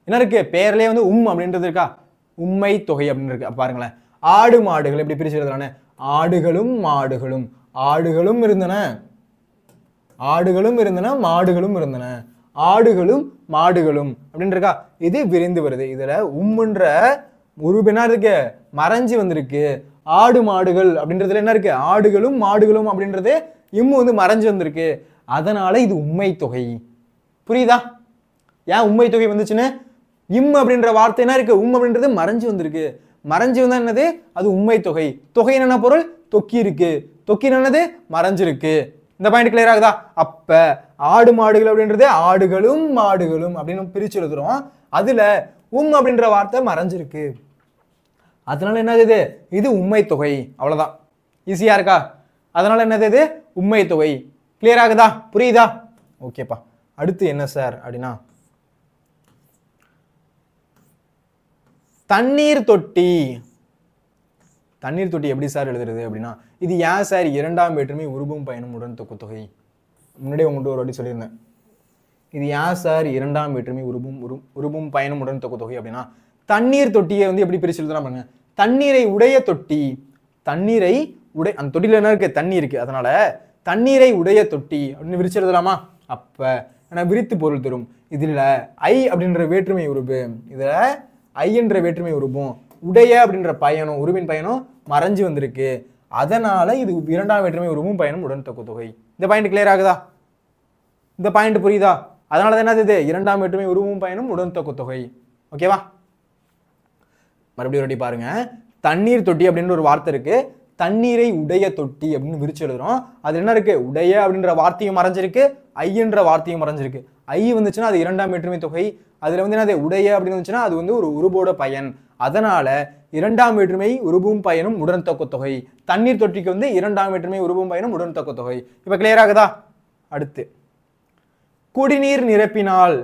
என்ன இருக்கு பெயர்லயே வந்து அப்படின்றது இருக்கா உண்மை தொகை அப்படின்னு இருக்கு. பாருங்களேன், ஆடு மாடுகள் எப்படி பிரிச்சு எழுதுறானே ஆடுகளும் மாடுகளும், ஆடுகளும் இருந்தன மாடுகளும் இருந்தன, ஆடுகளும் மாடுகளும் அப்படின்னு இருக்கா. இது விரிந்து வருது. இதுல உம்முன்ற உருபெனா இருக்கு மறைஞ்சு வந்திருக்கு. ஆடு மாடுகள் அப்படின்றதுல என்ன இருக்கு ஆடுகளும் மாடுகளும் அப்படின்றது இம்மு வந்து மறைஞ்சு வந்திருக்கு. அதனால இது உண்மை தொகை. புரியுதா? ஏன் உண்மை தொகை வந்துச்சுன்னு? இம் அப்படின்ற வார்த்தை என்ன இருக்கு அப்படின்றது மறைஞ்சு வந்திருக்கு. மறைஞ்சு வந்தா என்னது அது உண்மை தொகை. தொகை என்ன பொருள் தொக்கி இருக்கு. தொக்கி என்னது மறைஞ்சிருக்கு. இந்த பாயிண்ட் கிளியர் ஆகுதா? அப்ப ஆடு மாடுகள் அப்படின்றது ஆடுகளும் மாடுகளும் அப்படின்னு பிரிச்சு எழுதுறோம். அதுல அப்படின்ற வார்த்தை மறைஞ்சிருக்கு. அதனால என்னது இது உண்மை தொகை. அவ்வளவுதான். ஈஸியா இருக்கா? அதனால என்னது இது உண்மை தொகை. கிளியர் ஆகுதா? புரியுதா? ஓகேப்பா. அடுத்து என்ன சார் அப்படின்னா தண்ணீர் தொட்டி. தண்ணீர் தொட்டி எப்படி சார் எழுதுறது அப்படின்னா இது ஏன் சார் இரண்டாம் வேற்றுமை உருபும் பயனும் உடன் தொக்கு தொகை. முன்னாடியே உங்கள்கிட்ட ஒரு வாட்டி சொல்லியிருந்தேன். இது ஏன் சார் இரண்டாம் வேற்றுமை உருபும் பயனும் உடன் தொக்கு தொகை அப்படின்னா தண்ணீர் தொட்டியை வந்து எப்படி பிரிச்சு எழுதுனா பாருங்க. தண்ணீரை உடைய தொட்டி. தண்ணீரை உடை அந்த தொட்டியில என்ன இருக்கு தண்ணி இருக்கு. அதனால தண்ணீரை உடைய தொட்டி அப்படின்னு விரிச்சு எழுதலாமா? அப்ப விரித்து பொருள் தரும். இதுல ஐ அப்படின்ற வேற்றுமை உருபு, இதுல ஐ என்ற வேற்றுமை உருபும் உடைய அப்படின்ற பயனும் உருவின் பயனும் மறைஞ்சு வந்திருக்கு. அதனால இது இரண்டாம் வேற்றுமை உருவும் பயனும் உடன் தொக்கு தொகை. இந்த பாயிண்ட் கிளியர் ஆகுதா? இந்த பாயிண்ட் புரியுதா? அதனால என்னது இது இரண்டாம் வேற்றுமை உருவும் பயனும் உடன் தொக்கு தொகை. ஓகேவா? மறுபடியும் ரெடி பாருங்க. தண்ணீர் தொட்டி அப்படின்னு ஒரு வார்த்தை இருக்கு. தண்ணீரை உடைய தொட்டி அப்படின்னு விரிச்சு எழுதுறோம். அது என்ன இருக்கு உடைய அப்படின்ற வார்த்தையும் மறைஞ்சிருக்கு, ஐ என்ற வார்த்தையும் மறைஞ்சிருக்கு. ஐ வந்துச்சுன்னா அது இரண்டாம் வேற்றுமை தொகை. அதுல வந்து என்னது உடைய அப்படின்னு வந்துச்சுன்னா அது வந்து ஒரு உருபோட பயன். அதனால இரண்டாம் வேற்றுமை உருவும் பயனும் உடன் தொக்கு தொகை. தண்ணீர் தொட்டிக்கு வந்து இரண்டாம் வேற்றுமை உருவும் பயனும் உடன் தொக்கு தொகை. இப்ப கிளியர் ஆகுதா? அடுத்து குடிநீர் நிரப்பினால்.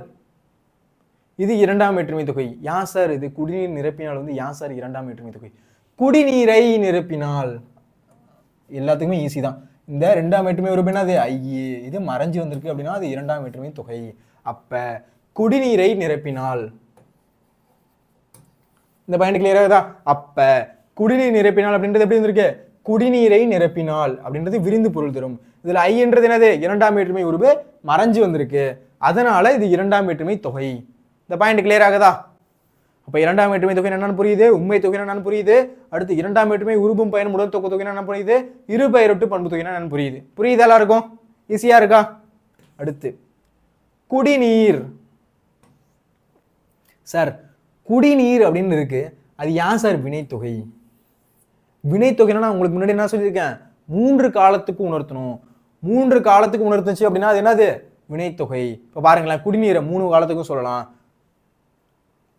இது இரண்டாம் வேற்றுமை தொகை. யான் சார் இது குடிநீர் நிரப்பினால் வந்து யான் சார் இரண்டாம் வேற்றுமை தொகை? குடிநீரை நிரப்பினால். எல்லாத்துக்குமே ஈஸி தான். இந்த இரண்டாம் வேற்றுமை உருபு அது ஐ, இது மறைஞ்சு வந்திருக்கு அப்படின்னா அது இரண்டாம் வேற்றுமை தொகை. அப்ப குடிநீரை நிரப்பினால். இந்த பாயிண்ட் கிளியர் ஆகுதா? அப்ப குடிநீர் நிரப்பினால் அப்படின்றது எப்படி வந்திருக்கு குடிநீரை நிரப்பினால் அப்படின்றது விரிந்து பொருள் தரும். இதுல ஐ என்றது என்னது இரண்டாம் வேற்றுமை உருபு மறைஞ்சு வந்திருக்கு. அதனால இது இரண்டாம் வேற்றுமை தொகை. இந்த பாயிண்ட் கிளியர் ஆகுதா? அப்ப இரண்டாம் வேற்றுமை தொகை என்னன்னு புரியுது, உண்மை தொகை என்னன்னு புரியுது. அடுத்து இரண்டாம் வேற்றுமை உருபும் பயனும் உடன் தொக்கு தொகை என்ன புரியுது, இரு பெயரொட்டு பண்பு தொகை என்னன்னு புரியுது. புரியுது எல்லாருக்கும்? ஈஸியா இருக்கா? அடுத்து குடிநீர். சார் குடிநீர் அப்படின்னு இருக்கு, அது ஏன் சார் வினைத்தொகை? வினைத்தொகைன்னா நான் உங்களுக்கு முன்னாடி என்ன சொல்லியிருக்கேன், 3 காலத்துக்கு உணர்த்தணும். 3 காலத்துக்கு உணர்த்துச்சு அப்படின்னா அது என்னது, வினைத்தொகை. இப்போ பாருங்களேன், குடிநீரை 3 காலத்துக்கும் சொல்லலாம்.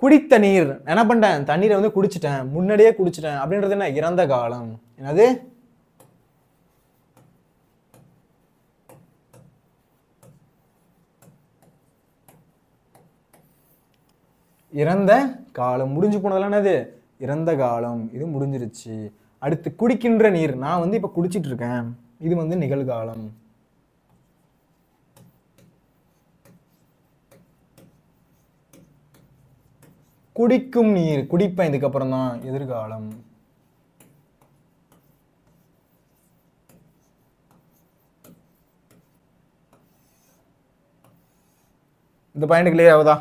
குடித்த நீர், என்ன பண்ணிட்டேன், தண்ணீரை வந்து குடிச்சிட்டேன், முன்னாடியே குடிச்சிட்டேன் அப்படின்றது என்ன, இறந்த காலம். என்னது, இறந்த காலம். முடிஞ்சு போனதெல்லாம் என்னது, இறந்த காலம். இது முடிஞ்சிருச்சு. அடுத்து குடிக்கின்ற நீர், நான் வந்து இப்ப குடிச்சிட்டு இருக்கேன், இது வந்து நிகழ்காலம். குடிக்கும் நீர், குடிப்பேன் இதுக்கப்புறம் தான், எதிர்காலம். இந்த பாயிண்ட் கிளியர் ஆகுதா?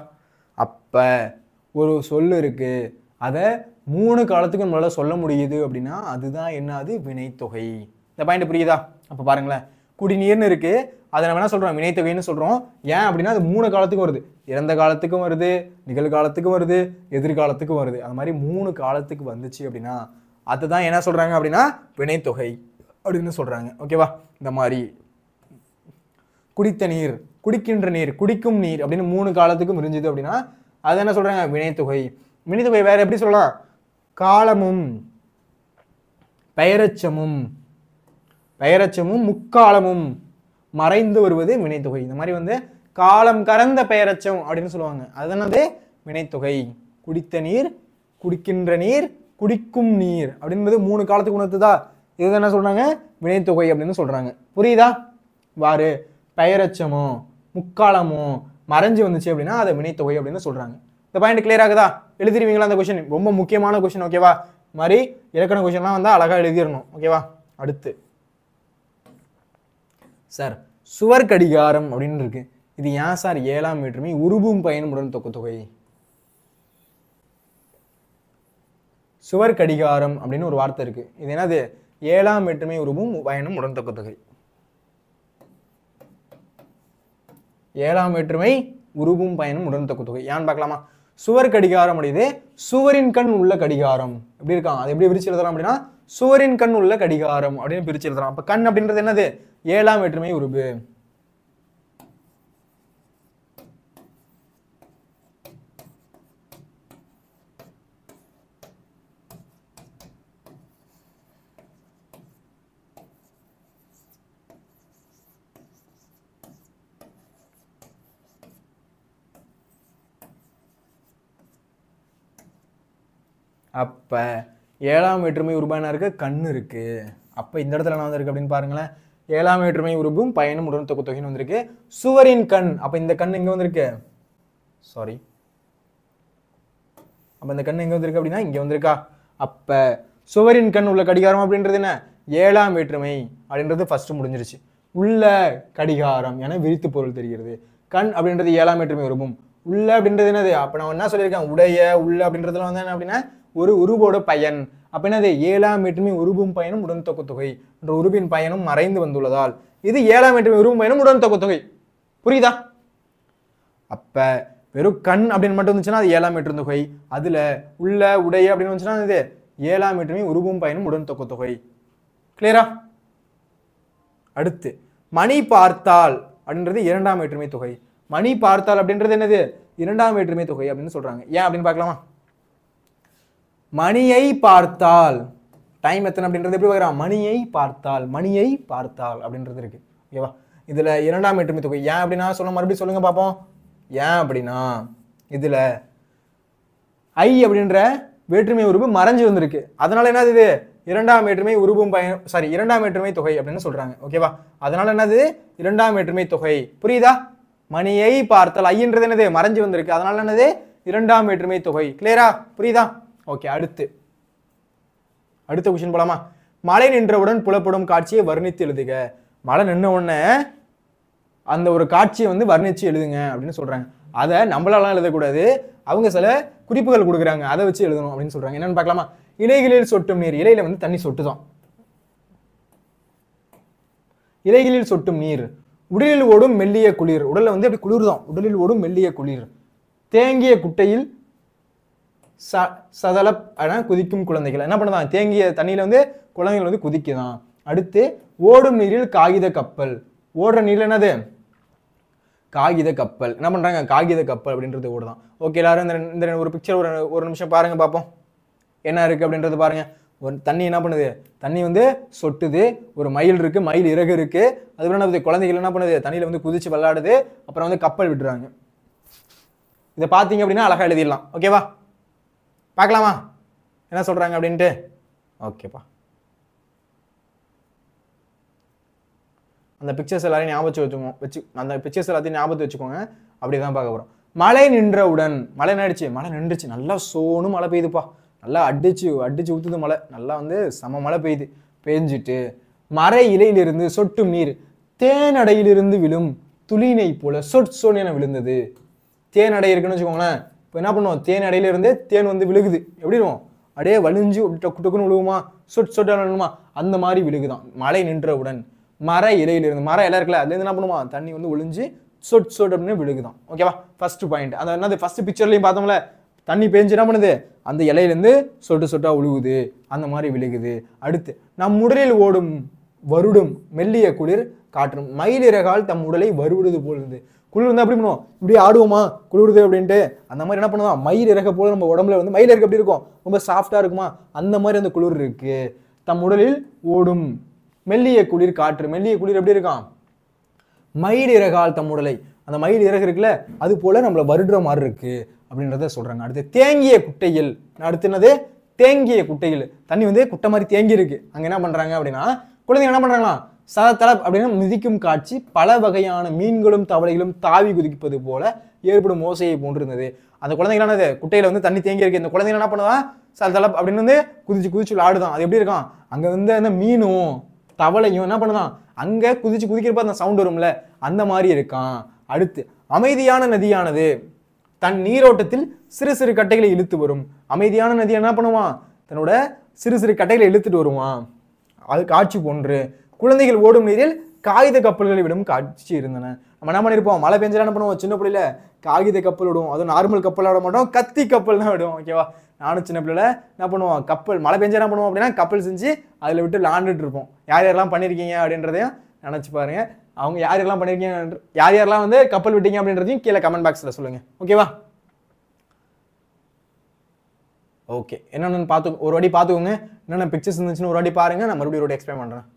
அப்ப ஒரு சொல்லு இருக்கு, அதை 3 காலத்துக்கு நம்மளால சொல்ல முடியுது அப்படின்னா அதுதான் என்னது, வினைத்தொகை. இந்த பாயிண்ட் புரியுதா? அப்ப பாருங்களேன், குடிநீர்னு இருக்கு, அதை நம்ம என்ன சொல்றோம், வினைத்தொகைன்னு சொல்றோம். ஏன் அப்படின்னா அது 3 காலத்துக்கும் வருது, இறந்த காலத்துக்கும் வருது, நிகழ்காலத்துக்கும் வருது, எதிர்காலத்துக்கும் வருது. அது மாதிரி 3 காலத்துக்கு வந்துச்சு அப்படின்னா அதுதான் என்ன சொல்றாங்க அப்படின்னா வினைத்தொகை அப்படின்னு சொல்றாங்க. ஓகேவா? இந்த மாதிரி குடித்த நீர், குடிக்கின்ற நீர், குடிக்கும் நீர் அப்படின்னு 3 காலத்துக்கும் இருந்துது அப்படின்னா அது என்ன சொல்றாங்க, வினைத்தொகை. வினைத்தொகை வேற எப்படி சொல்லலாம், காலமும் பெயரச்சமும் முக்காலமும் மறைந்து வருவது வினைத்தொகை. இந்த மாதிரி வந்து காலம் கறந்த பெயரச்சம் அப்படின்னு சொல்லுவாங்க, அது என்னது, வினைத்தொகை. குடித்த நீர், குடிக்கின்ற நீர், குடிக்கும் நீர் அப்படின்றது 3 காலத்துக்கு உணர்த்துதா, இது என்ன சொல்றாங்க, வினைத்தொகை அப்படின்னு சொல்றாங்க. புரியுதா? வாரு பெயரச்சமோ முக்காலமோ மறைஞ்சு வந்துச்சு அப்படின்னா அதை வினைத்தொகை அப்படின்னு சொல்றாங்க. இந்த பாயிண்ட் கிளியர் ஆகுதா? எழுதிருவீங்களா? அந்த கொஸ்டின் ரொம்ப முக்கியமான கொஸ்டின். ஓகேவா? மாதிரி இலக்கண கொஸ்டின்லாம் வந்தா அழகா எழுதிடணும். ஓகேவா? அடுத்து சார் சுவர் கடிகாரம் அப்படின்னு இருக்கு, இது ஏன் சார் 7ஆம் வேற்றுமை உருபும் பயனும் உடன் தொகுத்தொகை? சுவர் கடிகாரம் அப்படின்னு ஒரு வார்த்தை இருக்கு, இது என்னது, 7ஆம் வேற்றுமை உருபும் பயனும் உடன் தொகுத்தொகை. 7ஆம் வேற்றுமை உருவும் பயனும் உடன் தொகுத்தொகை. ஏன்னு பார்க்கலாமா? சுவர் கடிகாரம் அப்படிது சுவரின் கண் உள்ள கடிகாரம். எப்படி இருக்கான், அது எப்படி பிரிச்சு எழுதலாம் அப்படின்னா சுவரின் கண் உள்ள கடிகாரம் அப்படின்னு பிரிச்சு எழுதலாம். அப்ப கண் அப்படின்றது என்னது, 7ஆம் வேற்றுமை உருபு. அப்ப 7ஆம் வேற்றுமை உருபான இருக்கு, கண்ணு இருக்கு. அப்ப இந்த இடத்துல என்ன வந்திருக்கு அப்படின்னு பாருங்களேன், 7ஆம் வேற்றுமை உருபும் பயனும் உடன் தொகுத்தொகைன்னு வந்திருக்கு. சுவரின் கண், அப்ப இந்த கண் எங்க வந்திருக்கு, சாரி, அப்ப இந்த கண் எங்க வந்திருக்கு அப்படின்னா இங்க வந்திருக்கா. அப்ப சுவரின் கண் உள்ள கடிகாரம் அப்படின்றது என்ன, 7ஆம் வேற்றுமை அப்படின்றது ஃபர்ஸ்ட் முடிஞ்சிருச்சு. உள்ள கடிகாரம் என விரித்து பொருள் தெரிகிறது. கண் அப்படின்றது 7ஆம் வேற்றுமை உருபும். உள்ள அப்படின்றது என்னது, அப்ப நான் என்ன சொல்லியிருக்கேன், உடைய உள்ள அப்படின்றதுல வந்து என்ன அப்படின்னா ஒரு உருவோட பயன். அப்ப என்னது, 7ஆம் வேற்றுமை உருபும் பயனும் உடன் தொகுத்தொகை என்ற உருபின் பயனும் மறைந்து வந்துள்ளதால் இது 7ஆம் வேற்றுமை உருபும் பயனும் உடன் தொகுத்தொகை. புரியுதா? அப்ப வெறும் கண் அப்படின்னு மட்டும் இருந்துச்சுன்னா அது 7ஆம் வேற்றுமை தொகை. அதுல உள்ள உடைய அப்படின்னு வந்துச்சுன்னா இது 7ஆம் வேற்றுமை உருபும் பயனும் உடன் தொகுத்தொகை. கிளியரா? அடுத்து மணி பார்த்தால் அப்படின்றது 2ஆம் வேற்றுமை தொகை. மணி பார்த்தால் அப்படின்றது என்னது, 2ஆம் வேற்றுமை தொகை அப்படின்னு சொல்றாங்க. ஏன் அப்படின்னு பார்க்கலாமா? மணியை பார்த்தால், டைம் எத்தனை அப்படின்றது எப்படி பார்க்குறான், மணியை பார்த்தால், மணியை பார்த்தால் அப்படின்றது இருக்கு. ஓகேவா? இதுல 2ஆம் வேற்றுமை தொகை. ஏன் அப்படின்னா சொல்ல, மறுபடியும் சொல்லுங்க பார்ப்போம். ஏன் அப்படின்னா இதுல ஐ அப்படின்ற வேற்றுமை உருபு மறைஞ்சு வந்திருக்கு, அதனால என்னது இது 2ஆம் வேற்றுமை உருபும் பயன், சாரி 2ஆம் வேற்றுமை தொகை அப்படின்னு சொல்றாங்க. ஓகேவா? அதனால என்னது 2ஆம் வேற்றுமை தொகை. புரியுதா? மணியை பார்த்தால் ஐன்றது என்னது, மறைஞ்சு வந்திருக்கு, அதனால என்னது 2ஆம் வேற்றுமை தொகை. கிளியரா? புரியுதா? ஓகே. அடுத்த கொஸ்டின் போலாமா? மழை நின்றவுடன் புலப்படும் காட்சியை வர்ணித்து எழுதுக. மழை நின்ன உடனே அந்த ஒரு காட்சியை வந்து வர்ணிச்சு எழுதுங்க அப்படின்னு சொல்றாங்க. அதை நம்மளாலாம் எழுதக்கூடாது, அவங்க சில குறிப்புகள் கொடுக்குறாங்க, அதை வச்சு எழுதணும் அப்படின்னு சொல்றாங்க. என்னன்னு பார்க்கலாமா? இலைகளில் சொட்டும் நீர், இலையில வந்து தண்ணி சொட்டுதான். இலைகளில் சொட்டும் நீர், உடலில் ஓடும் மெல்லிய குளிர், உடல்ல வந்து அப்படி குளிர் தான், உடலில் ஓடும் மெல்லிய குளிர். தேங்கிய குட்டையில் சதலப் குதிக்கும் குழந்தைகள் என்ன பண்ணுதான், தேங்கிய தண்ணியில வந்து குழந்தைகள் வந்து குதிக்குதான். அடுத்து ஓடும் நீரில் காகித கப்பல். ஓடுற நீர்ல என்னது, காகித கப்பல். என்ன பண்றாங்க, காகித கப்பல் அப்படின்றது ஓடுதான். ஓகே, எல்லாரும் இந்த ஒரு பிக்சர் ஒரு நிமிஷம் பாருங்க பார்ப்போம் என்ன இருக்கு அப்படின்றது பாருங்க. ஒரு தண்ணி என்ன பண்ணுது, தண்ணி வந்து சொட்டுது, ஒரு மயில் இருக்கு, மயில் இறகு இருக்கு, அதுக்கப்புறம் என்ன குழந்தைகள் என்ன பண்ணுது, தண்ணியில வந்து குதிச்சு விளையாடுது, அப்புறம் வந்து கப்பல் விட்டுறாங்க. இதை பார்த்தீங்க அப்படின்னா அழகா எழுதிடலாம். ஓகேவா, பார்க்கலாமா என்ன சொல்றாங்க அப்படின்ட்டு. ஓகேப்பா, அந்த பிக்சர்ஸ் எல்லாரையும் ஞாபகம் அந்த பிக்சர்ஸ் எல்லாத்தையும் ஞாபகத்தை வச்சுக்கோங்க. அப்படிதான் பார்க்க போறோம். மழை நின்றவுடன், மழை நின்றுச்சு, மழை நின்றுச்சு, நல்லா சோனு மழை பெய்யுதுப்பா, நல்லா அடிச்சு ஊத்துது மழை, நல்லா வந்து சம மழை பெய்யுது. பெஞ்சிட்டு மறை இலையிலிருந்து சொட்டும் நீர் தேனடையிலிருந்து விழும் துளினை போல சொட் என விழுந்தது. தேனடை இருக்குன்னு வச்சுக்கோங்களேன். இப்போ என்ன பண்ணுவோம், தேனடையிலிருந்து தேன் வந்து விழுகுது, எப்படி இருக்கும், அப்படியே வலிஞ்சு டொக்கு டொக்குன்னு விழுகுமா, சொட் விழுகுமா, அந்த மாதிரி விழுகுதான். மழை நின்றவுடன் மர இலையிலிருந்து, மர இலை இருக்குல்ல, அதுலேருந்து என்ன பண்ணுமா, தண்ணி வந்து ஒளிஞ்சு சொட் அப்படின்னு விழுகுதான். ஓகேவா, ஃபர்ஸ்ட் பாயிண்ட். அந்த என்னது ஃபர்ஸ்ட் பிக்சர்லையும் பார்த்தோம்ல, தண்ணி பேஞ்சு என்ன பண்ணுது, அந்த இலையிலேருந்து சொட்டா விழுகுது, அந்த மாதிரி விழுகுது. அடுத்து நம் உடலில் ஓடும் வருடும் மெல்லிய குளிர் காற்றும் மயிலிறகால் தம் உடலை வருடுது போலுது. குளிர் வந்து அப்படி பண்ணுவோம், இப்படி ஆடுவோமா குளிருது அப்படின்ட்டு, அந்த மாதிரி என்ன பண்ணுவோம், மயில் இறக போல நம்ம உடம்புல வந்து மயில் இறகு எப்படி இருக்கும், ரொம்ப சாஃப்டா இருக்குமா, அந்த மாதிரி அந்த குளிர் இருக்கு. தம் உடலில் ஓடும் மெல்லிய குளிர் காற்று, மெல்லிய குளிர் எப்படி இருக்கான், மயில் இறகால் தம் உடலை, அந்த மயில் இறகு இருக்குல்ல, அது போல நம்மள வருடுற மாதிரி இருக்கு அப்படின்றத சொல்றாங்க. அடுத்து தேங்கிய குட்டையில், அடுத்து என்னது, தேங்கிய குட்டையில், தண்ணி வந்து குட்டை மாதிரி தேங்கி இருக்கு, அங்க என்ன பண்றாங்க அப்படின்னா குழந்தைங்க என்ன பண்றாங்களா, சதத்தளப் அப்படின்னு மிதிக்கும் காட்சி பல வகையான மீன்களும் தவளைகளும் தாவி குதிப்பது போல ஏற்படும் ஓசையை போன்றிருந்தது. அந்த குழந்தைகள் என்னது, குட்டையில வந்து தண்ணி தேங்கி இருக்கு, இந்த குழந்தைங்க என்ன பண்ணுவான், சதத்தளப் அப்படின்னு வந்து குதிச்சு ஆடுதான். அது எப்படி இருக்கான், அங்க வந்து அந்த மீனும் தவளையும் என்ன பண்ணுதான், அங்க குதிக்கிறப்ப அந்த சவுண்ட் வரும்ல, அந்த மாதிரி இருக்கான். அடுத்து அமைதியான நதியானது தன் நீரோட்டத்தில் சிறு சிறு கட்டைகளை இழுத்து வரும். அமைதியான நதி என்ன பண்ணுவான், தன்னோட சிறு சிறு கட்டைகளை இழுத்துட்டு வருவான். அது காட்சி போன்று குழந்தைகள் ஓடும் நீரில் காகித கப்பல்களை விடும் காட்சி இருந்தன. நம்ம என்ன பண்ணிருப்போம், மழை பெஞ்சா என்ன பண்ணுவோம், சின்ன பிள்ளையில காகித கப்பல் விடுவோம், அதுவும் நார்மல் கப்பல் விட மாட்டோம், கத்தி கப்பல் தான் விடுவோம். ஓகேவா, நானும் சின்ன பிள்ளைல என்ன பண்ணுவோம், கப்பல் மழை பெஞ்சா என்ன பண்ணுவோம் அப்படின்னா கப்பல் செஞ்சு அதில் விட்டு விளாண்டுட்டு இருப்போம். யார் யாரெல்லாம் பண்ணியிருக்கீங்க அப்படின்றதையும் நினச்சி பாருங்க. அவங்க யாரெல்லாம் பண்ணியிருக்கீங்க, யாரெல்லாம் வந்து கப்பல் விட்டீங்க அப்படின்றதையும் கீழே கமெண்ட் பாக்ஸில் சொல்லுங்க. ஓகேவா, ஓகே, என்னென்னு ஒரு வாட்டி பார்த்துக்கோங்க, என்னென்ன பிக்சர்ஸ் இருந்துச்சுன்னு ஒரு வாட்டி பாருங்க, நான் மறுபடியும் ஒரு எக்ஸ்பிளைன் பண்ணுறேன்.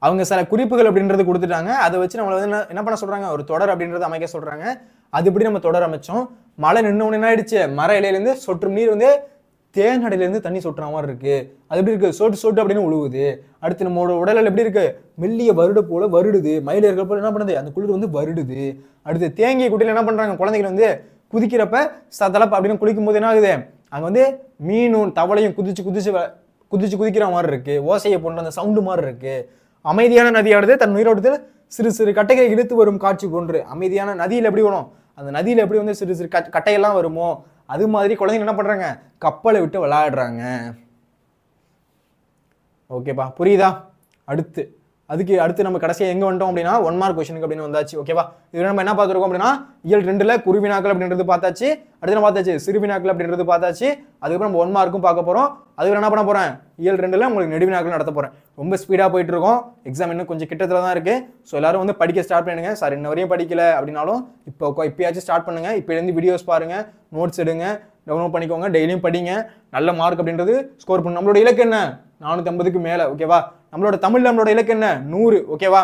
அவங்க சில குறிப்புகள் அப்படின்றது கொடுத்துட்டாங்க, அதை வச்சு நம்மளை வந்து என்ன பண்ண சொல்றாங்க, ஒரு தொடர் அப்படின்றது அமைக்க சொல்றாங்க. அது எப்படி நம்ம தொடர் அமைச்சோம், மழை நின்று உடனே என்ன ஆயிடுச்சு, மர இலையிலேருந்து சொட்டும் நீர் வந்து தேனடையிலேருந்து தண்ணி சொட்டுற மாதிரி இருக்கு, அது எப்படி இருக்கு, சொட்டு அப்படின்னு உழுவுது. அடுத்து நம்மளோட உடலில் எப்படி இருக்கு, மெல்லிய வருடு போல வருடுது, மயில் இருக்கிற போல என்ன பண்ணுது, அந்த குளிர் வந்து வருடுது. அடுத்து தேங்கிய குட்டையில் என்ன பண்றாங்க, குழந்தைகள் வந்து குதிக்கிறப்ப சதலப் அப்படின்னு குளிக்கும் போது என்ன ஆகுது, அங்க வந்து மீனும் தவளையும் குதிச்சு குதிக்கிற மாதிரி இருக்கு, ஓசையை போன்ற அந்த சவுண்டு மாதிரி இருக்கு. அமைதியான நதியானது தன் நீரோட்டத்தில் சிறு சிறு கட்டைகளை இழுத்து வரும் காட்சி போன்று. அமைதியான நதியில் எப்படி வரும், அந்த நதியில் எப்படி வந்து சிறு சிறு கட்டையெல்லாம் வருமோ அது மாதிரி குழந்தைங்க என்ன பண்றாங்க, கப்பலை விட்டு விளையாடுறாங்க. ஓகேப்பா, புரியுதா. அடுத்து நம்ம கடைசியாக எங்க வந்துட்டோம் அப்படின்னா 1 மார்க் கொஸ்டினுக்கு அப்படின்னு வந்தாச்சு. ஓகேவா, இது நம்ம என்ன பார்த்துருக்கோம் அப்படின்னா இயல் 2ல குருவினாக்கள் அப்படின்றது பார்த்தாச்சு, அடுத்து நம்ம பார்த்தாச்சு சிறுவினாக்கள் அப்படின்றது பார்த்தாச்சு. அதுக்கப்புறம் நம்ம 1 மார்க்கும் பார்க்க போறோம். அதுக்கப்புறம் என்ன பண்ண போறேன், இயல் 2ல உங்களுக்கு நெடுவினாக்கள் நடத்த போறேன். ரொம்ப ஸ்பீடா போயிட்டு இருக்கோம், எக்ஸாம் இன்னும் கொஞ்சம் கிட்டத்துல தான் இருக்கு. ஸோ எல்லாரும் வந்து படிக்க ஸ்டார்ட் பண்ணுங்க. சார் இன்ன வரையும் படிக்கல அப்படின்னாலும் இப்பயாச்சும் ஸ்டார்ட் பண்ணுங்க. இப்போ இருந்து வீடியோஸ் பாருங்க, நோட்ஸ் எடுங்க, டவுன்லோட் பண்ணிக்கோங்க, டெய்லியும் படிங்க, நல்ல மார்க் அப்படின்றது ஸ்கோர் பண்ணணும். நம்மளோட இலக்கு என்ன, 450க்கு மேல. ஓகேவா, நம்மளோட தமிழ்ல நம்மளோட இலக்கு என்ன, 100. ஓகேவா,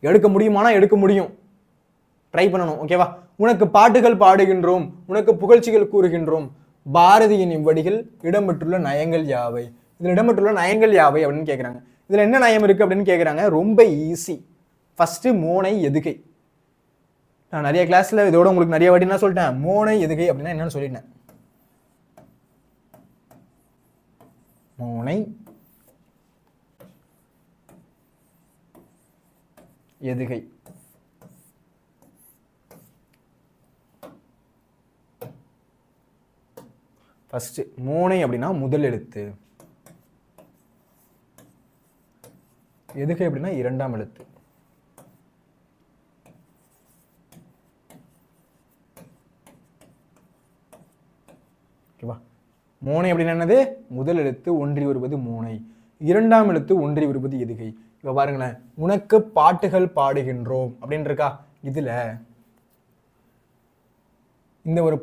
எடுக்க முடியுமானா எடுக்க முடியும், ட்ரை பண்ணணும். ஓகேவா, உனக்கு பாட்டுகள் பாடுகின்றோம், உனக்கு புகழ்ச்சிகள் கூறுகின்றோம், பாரதியின் இவ்வடிகள் இடம்பெற்றுள்ள நயங்கள் யாவை. இதுல இடம்பெற்றுள்ள நயங்கள் யாவை அப்படின்னு கேட்குறாங்க. இதுல என்ன நயம் இருக்கு அப்படின்னு கேட்குறாங்க. ரொம்ப ஈஸி. ஃபர்ஸ்ட் மோனை எதுகை. நான் நிறைய கிளாஸ்ல இதோட உங்களுக்கு நிறைய வாட்டி என்ன சொல்லிட்டேன், மோனை எதுகை அப்படின்னா என்னன்னு சொல்லிட்டேன். மோனை எதுகை. ஃபர்ஸ்ட் மோனை அப்படின்னா முதல் எழுத்து, எதுகை அப்படின்னா 2ஆம் எழுத்து. ஓகேவா? மோனை அப்படின்னு என்னது? முதல் எழுத்து ஒன்றி வருவது மோனை, இரண்டாம் எழுத்து ஒன்றி வருவது எதுகை. இப்போ பாருங்களேன், உனக்கு பாட்டுகள் பாடுகின்றோம் அப்படின்னு இருக்கா, இதுல இந்த ஒரு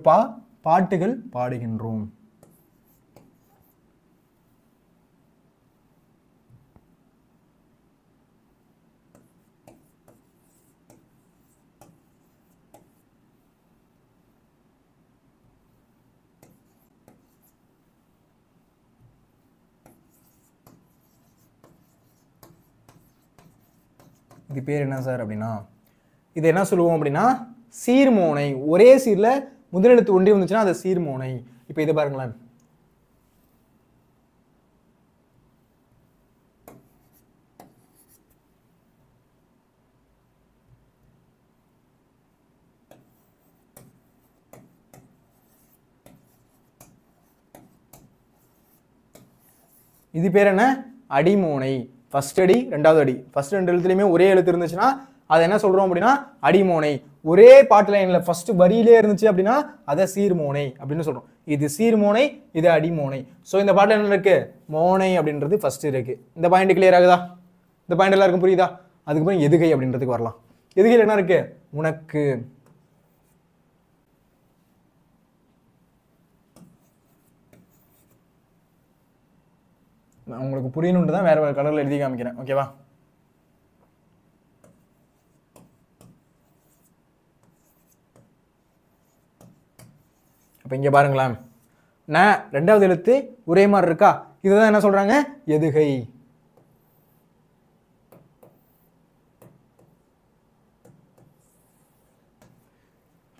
பாட்டுகள் பாடுகின்றோம். இது பேர் என்ன சார் அப்படின்னா, இது என்ன சொல்லுவோம் அப்படின்னா சீர்மோனை. ஒரே சீர்ல முதலெழுத்து ஒன்றி வந்துச்சுன்னா அது சீர்மோனை. இப்போ இது பாருங்களேன், இது பேர் என்ன? அடிமோனை. ஃபர்ஸ்ட் அடி ரெண்டாவது அடி, ஃபர்ஸ்ட் ரெண்டு எழுத்துலையுமே ஒரே எழுத்து இருந்துச்சுன்னா அதை என்ன சொல்றோம் அப்படின்னா அடிமோனை. ஒரே பாட்டு லைன்ல ஃபர்ஸ்ட் வரியிலே இருந்துச்சு அப்படின்னா அதை சீர்மோனை அப்படின்னு சொல்றோம். இது சீர்மோனை, இது அடிமோனை. ஸோ இந்த பாட்டில் என்ன இருக்கு? மோனை அப்படின்றது ஃபர்ஸ்ட் இருக்கு. இந்த பாயிண்ட் கிளியர் ஆகுதா? இந்த பாயிண்ட் எல்லாருக்கும் புரியுதா? அதுக்கப்புறம் எதுகை அப்படின்றதுக்கு வரலாம். எதுகையில் என்ன இருக்கு? உனக்கு. நான் உங்களுக்கு புரியணுன்ட்டு தான் வேற வேற கலர்ல எழுதி காமிக்கிறேன். ஓகேவா? அப்ப இங்க பாருங்களேன், ரெண்டாவது எழுத்து ஒரே மாதிரி இருக்கா, இதுதான் என்ன சொல்றாங்க? எதுகை.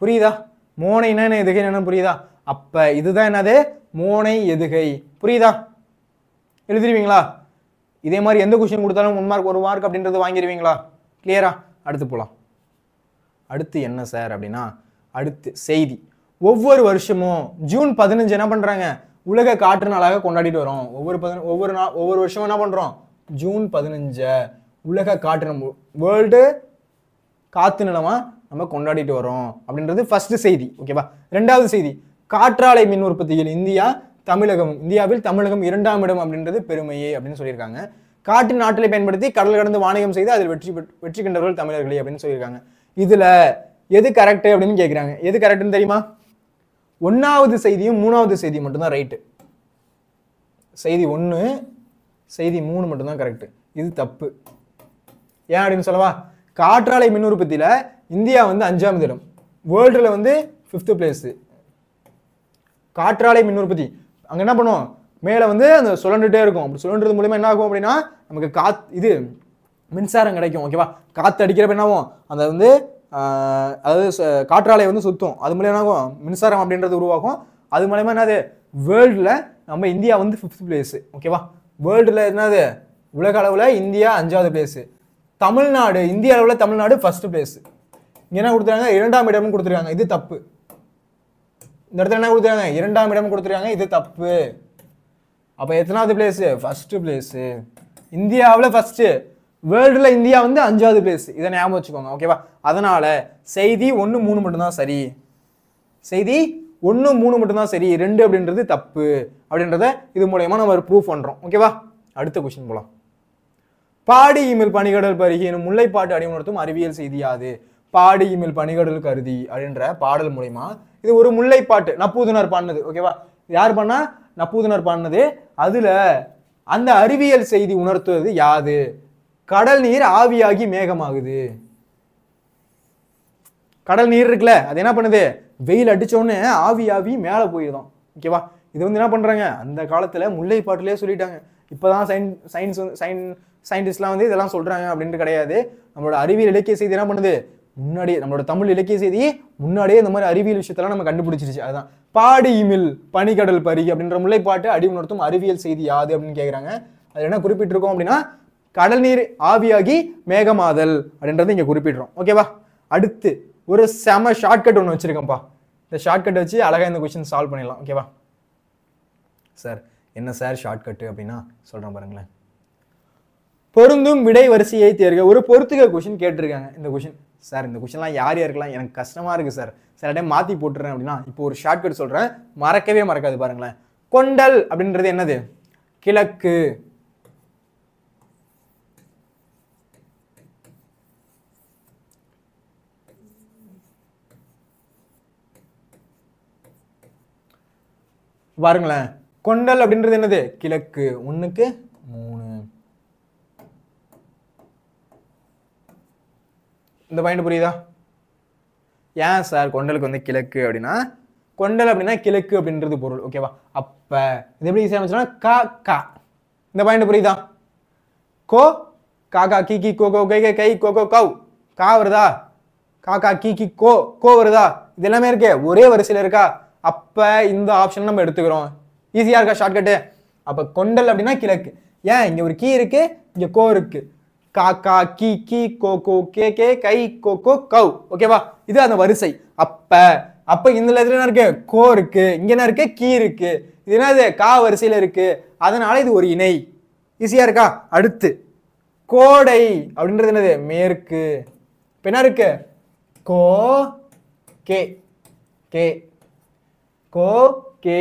புரியுதா? மோனைனா என்ன, எதுகை என்ன புரியுதா? அப்ப இதுதான் என்னது? மோனை எதுகை. புரியுதா? எழுதிருவீங்களா? இதே மாதிரி எந்த கொஸ்டின் கொடுத்தாலும் 1 மார்க் 1 மார்க் அப்படின்றது வாங்கிடுவீங்களா? கிளியரா? அடுத்து போலாம். அடுத்து என்ன சார் அப்படின்னா, அடுத்து செய்தி. ஒவ்வொரு வருஷமும் ஜூன் 15 என்ன பண்றாங்க? உலக காற்று நாளாக கொண்டாடிட்டு வரோம். ஒவ்வொரு வருஷமும் என்ன பண்றோம்? ஜூன் 15 உலக காற்று, வேர்ல்டு காத்து நிலமா நம்ம கொண்டாடிட்டு வரோம் அப்படின்றது ஃபர்ஸ்ட் செய்தி. ஓகேவா? ரெண்டாவது செய்தி, காற்றாலை மின் உற்பத்தியில் இந்தியாவில் தமிழகம் 2ஆம் இடம் அப்படின்றது பெருமையே அப்படின்னு சொல்லியிருக்காங்க. காற்றின் ஆற்றலை பயன்படுத்தி கடல் கடந்து வாணிகம் செய்து அதில் வெற்றி கண்டவர்கள் தமிழர்களே அப்படின்னு சொல்லியிருக்காங்க. இதுல எது கரெக்ட் அப்படின்னு கேட்கிறாங்க. எது கரெக்ட்னு தெரியுமா? 1வது செய்தியும் 3வது செய்தி மட்டும்தான் ரைட்டு. செய்தி 1 செய்தி 3 மட்டும்தான் கரெக்ட். இது தப்பு. ஏன் அப்படின்னு சொல்லவா? காற்றாலை மின் உற்பத்தியில இந்தியா வந்து 5ஆம் இடம், வேர்ல்டுல வந்து 5th பிளேஸ். காற்றாலை மின் உற்பத்தி அங்க என்ன பண்ணுவோம்? மேல வந்து அந்த சுழண்டுட்டே இருக்கும். அப்படி சுழன்றது மூலமா என்ன ஆகும் அப்படின்னா நமக்கு இது மின்சாரம் கிடைக்கும். ஓகேவா? காத்து அடிக்கிறப்ப என்ன ஆகும்? அந்த வந்து அதாவது காற்றாலை வந்து சுத்தும். அது மூலமா என்ன ஆகும்? மின்சாரம் அப்படின்றது உருவாகும். அது மூலமா என்னது? வேர்ல்டுல நம்ம இந்தியா வந்து 5th பிளேஸ். ஓகேவா? வேர்ல்டுல என்னது? உலக அளவுல இந்தியா 5வது பிளேஸ். தமிழ்நாடு, இந்திய அளவுல தமிழ்நாடு 1st பிளேஸ். இங்க என்ன கொடுத்துருக்காங்க? 2ஆம் இடமும் கொடுத்துருக்காங்க. இது தப்பு. இந்த இடத்துல என்ன கொடுத்துருக்காங்க? 2ஆம் இடம் கொடுத்துருக்காங்க. இது தப்பு. அப்ப எத்தனாவது பிளேஸ்? 1st place. இந்தியாவில் 1st, வேர்ல்டுல இந்தியா வந்து 5வது பிளேஸ். இதை ஞாபகம் வச்சுக்கோங்க. ஓகேவா? அதனால செய்தி 1 3 மட்டும்தான் சரி. செய்தி 1 3 மட்டும்தான் சரி. 2 அப்படின்றது தப்பு அப்படின்றத இது மூலமா நம்ம ப்ரூஃப் பண்றோம். ஓகேவா? அடுத்த கொஸ்டின் போலாம். பாடி இமில் பனிகடல் பருகி எனும் முல்லைப்பாட்டு அடிமுணர்த்தும் அறிவியல் செய்தி யாது? பாடி இமில் பனிகடல் கருதி அப்படின்ற பாடல் மூலமா, இது ஒரு முல்லைப்பாட்டு, நப்பூதுனர் பாடினது. ஓகேவா? யார் பண்ணா? நப்பூதுனர் பாடினது. அதுல அந்த அறிவியல் செய்தி உணர்த்துவது யாது? கடல் நீர் ஆவியாகி மேகமாகுது. கடல் நீர் இருக்குல்ல, அது என்ன பண்ணுது? வெயில் அடிச்சோடனே ஆவி மேல போயிடும். ஓகேவா? இது வந்து என்ன பண்றாங்க? அந்த காலத்துல முல்லைப்பாட்டிலே சொல்லிட்டாங்க. இப்பதான் சயின்டிஸ்ட்லாம் வந்து இதெல்லாம் சொல்றாங்க அப்படின்ட்டு கிடையாது. நம்மளோட அறிவியல் இலக்கிய செய்தி என்ன பண்ணுது? முன்னாடியே நம்மளோட தமிழ் இலக்கிய செய்தி முன்னாடியே இந்த மாதிரி அறிவியல் விஷயத்தெல்லாம் நம்ம கண்டுபிடிச்சிருச்சு. அதுதான் பாடி இமில் பனிகடல் பருகி அப்படின்ற முல்லைப்பாட்டு அடி உணர்த்தும் அறிவியல் செய்தி யாது அப்படின்னு கேட்குறாங்க. அது என்ன குறிப்பிட்டிருக்கோம் அப்படின்னா கடல் நீர் ஆவியாகி மேகமாதல் அப்படின்றது இங்க குறிப்பிடுறோம். ஓகேவா? அடுத்து ஒரு செம ஷார்ட்கட் ஒன்று வச்சிருக்கேன்ப்பா. இந்த ஷார்ட்கட் வச்சு அழகா இந்த கொஸ்டின் சால்வ் பண்ணிடலாம். ஓகேவா சார்? என்ன சார் ஷார்ட்கட் அப்படின்னா சொல்றேன் பாருங்களேன். பொருந்தும் விடை வரிசையை தேர்க. ஒரு பொறுத்துக கொஸ்டின் கேட்டிருக்காங்க. இந்த கொஸ்டின் சார் இந்த கொஸ்டின்லாம் யார் யாருக்கெல்லாம் எனக்கு கஷ்டமா இருக்கு சார், சில டைம் மாற்றி போட்டுறேன் அப்படின்னா, இப்போ ஒரு ஷார்ட்கட் சொல்கிறேன், மறக்கவே மறக்காது பாருங்களேன். கொண்டல் அப்படின்றது என்னது? கிழக்கு. பாருங்களேன், கொண்டல் அப்படின்றது என்னது? கிழக்கு. 1க்கு 3. இந்த பாயிண்ட் புரியுதா? ஏன் சார் கொண்டலுக்கு வந்து கிழக்கு அப்படின்னா, கொண்டல் அப்படின்னா கிழக்கு அப்படின்றது பொருள். ஓகேவா? அப்ப இது எப்படி ஈஸியா ஆரம்பிச்சோம்னா கா கா. இந்த பாயிண்ட் புரியுதா? கோ காக்கா கி கி கோ கோ கை கை கை கோ கோ கவ். கா வருதா? காக்கா கி கி கோ கோ வருதா? இது எல்லாமே இருக்கு, ஒரே வரிசையில இருக்கா? அப்ப இந்த ஆப்ஷன் நம்ம எடுத்துக்கிறோம். ஈஸியா இருக்கா ஷார்ட்கட்டு? அப்ப கொண்டல் அப்படின்னா கிழக்கு. ஏன் இங்க ஒரு கீ இருக்கு, இங்க கோ இருக்கு. காக்கா கி கி கோ கோ கே கே கை கோ கோ கவ். ஓகேவா? இது அந்த வரிசை. அப்ப அப்ப இந்த என்ன இருக்கு? கோ இருக்கு. இங்க என்ன இருக்கு? கீ இருக்கு. இது என்னது? கா வரிசையில இருக்கு. அதனால இது ஒரு இணை. ஈஸியா இருக்கா? அடுத்து கோடை அப்படின்றது என்னது? மேற்கு. இப்ப என்ன இருக்கு? கோ கே கே கோ கே.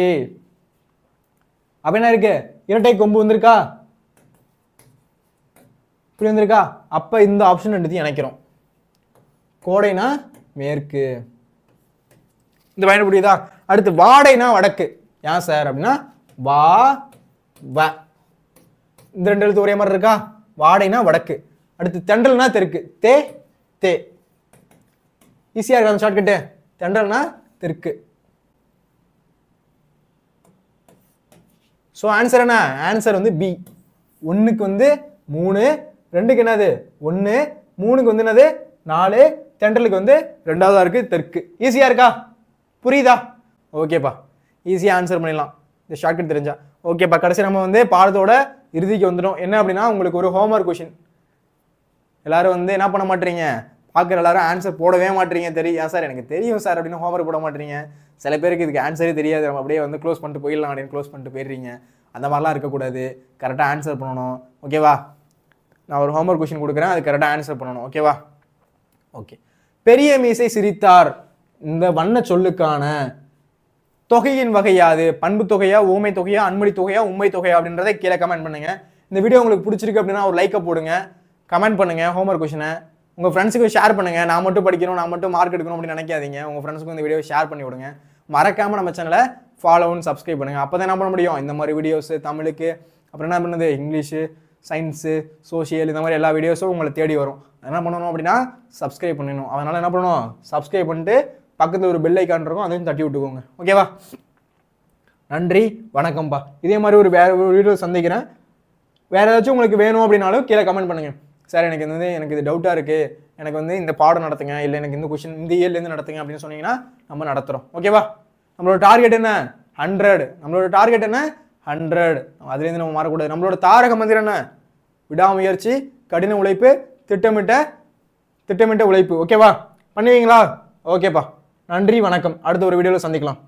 அப்ப என்ன இருக்கு? இரட்டை கொம்பு வந்திருக்கா? இப்படி வந்திருக்கா? அப்ப இந்த ஆப்ஷன் எடுத்து இணைக்கிறோம். கோடைனா மேற்கு. இந்த பயன் புரியுதா? அடுத்து வாடைனா வடக்கு. ஏன் சார் அப்படின்னா வா வ. இந்த ரெண்டு எழுத்து ஒரே மாதிரி இருக்கா? வாடைனா வடக்கு. அடுத்து தென்றல்னா தெற்கு. தே தே. ஈஸியா இருக்கா ஷார்ட்கட்டு? தென்றல்னா தெற்கு. ஸோ ஆன்சர் என்ன? ஆன்சர் வந்து பி. 1க்கு வந்து 3, 2க்கு என்னது 1, 3க்கு வந்து என்னது 4, தென்றலுக்கு வந்து 2வதா இருக்கு தெற்கு. ஈஸியா இருக்கா? புரியுதா? ஓகேப்பா, ஈஸியா ஆன்சர் பண்ணிடலாம் இந்த ஷார்ட்கட் தெரிஞ்சா. ஓகேப்பா, கடைசி நம்ம வந்து பாடத்தோட இறுதிக்கு வந்துடும். என்ன அப்படின்னா, உங்களுக்கு ஒரு ஹோம்ஒர்க் கொஷின். எல்லாரும் வந்து என்ன பண்ண மாட்டீங்க, பார்க்குற எல்லாரும் ஆன்சர் போடவே மாட்டீங்க. தெரியும் சார், எனக்கு தெரியும் சார் அப்படின்னு ஹோம்ஒர்க் போட மாட்டீங்க. சில பேருக்கு இதுக்கு ஆன்சரே தெரியாது, நம்ம அப்படியே வந்து க்ளோஸ் பண்ணிட்டு போயிடலாம் அப்படின்னு க்ளோஸ் பண்ணிட்டு போயிடுறீங்க. அந்த மாதிரிலாம் இருக்கக்கூடாது, கரெக்டாக ஆன்சர் பண்ணணும். ஓகேவா? நான் ஒரு ஹோம்ஒர்க் கொஷின் கொடுக்குறேன், அது கரெக்டாக ஆன்சர் பண்ணணும். ஓகேவா? ஓகே. பெரிய மீசை சிரித்தார் இந்த வண்ண சொல்லுக்கான தொகையின் வகையாது? பண்பு தொகையா, ஓமை தொகையா, அன்மொழி தொகையா, உண்மை தொகையா அப்படின்றத கீழே கமெண்ட் பண்ணுங்க. இந்த வீடியோ உங்களுக்கு பிடிச்சிருக்கு அப்படின்னா ஒரு லைக்கை போடுங்க, கமெண்ட் பண்ணுங்க ஹோம்ஒர்க் கொஷினை. உங்கள் ஃப்ரெண்ட்ஸுக்கு ஷேர் பண்ணுங்க. நான் மட்டும் படிக்கணும், நான் மட்டும் மார்க் எடுக்கணும் அப்படின்னு நினைக்காதீங்க. உங்கள் ஃப்ரெண்ட்ஸுக்கு இந்த வீடியோ ஷேர் பண்ணி விடுங்க. மறக்காம நம்ம சேனலை ஃபாலோன்னு சப்ஸ்கிரைப் பண்ணுங்க. அப்போ தான் என்ன பண்ண முடியும், இந்த மாதிரி வீடியோஸ் தமிழுக்கு, அப்புறம் என்ன பண்ணுது இங்கிலீஷு, சயின்ஸு, சோஷியல், இந்த மாதிரி எல்லா வீடியோஸும் உங்களை தேடி வரும். என்ன பண்ணணும் அப்படின்னா சப்ஸ்கிரைப் பண்ணணும். அதனால என்ன பண்ணணும், சப்ஸ்கிரைப் பண்ணிட்டு பக்கத்தில் ஒரு பெல் ஐக்கான் இருக்கும், அதையும் தட்டி விட்டுக்கோங்க. ஓகேவா? நன்றி, வணக்கம்ப்பா. இதே மாதிரி ஒரு வேற ஒரு வீடியோ சந்திக்கிறேன். வேற ஏதாச்சும் உங்களுக்கு வேணும் அப்படின்னாலும் கீழே கமெண்ட் பண்ணுங்க. சார் எனக்கு வந்து எனக்கு இது டவுட்டாக இருக்குது, எனக்கு வந்து இந்த பாடம் நடத்துங்க, இல்லை எனக்கு இந்த கொஷின் இந்த இயர்லேருந்து நடத்துங்க அப்படின்னு சொன்னீங்கன்னா நம்ம நடத்துகிறோம். ஓகேவா? நம்மளோட டார்கெட் என்ன? 100. நம்மளோட டார்கெட் என்ன? 100. அதுலேருந்து நம்ம மாறக்கூடாது. நம்மளோட தாரக மந்திரம் என்ன? விடாமுயற்சி, கடின உழைப்பு, திட்டமிட்ட உழைப்பு. ஓகேவா? பண்ணுவீங்களா? ஓகேப்பா, நன்றி, வணக்கம். அடுத்த ஒரு வீடியோவில் சந்திக்கலாம்.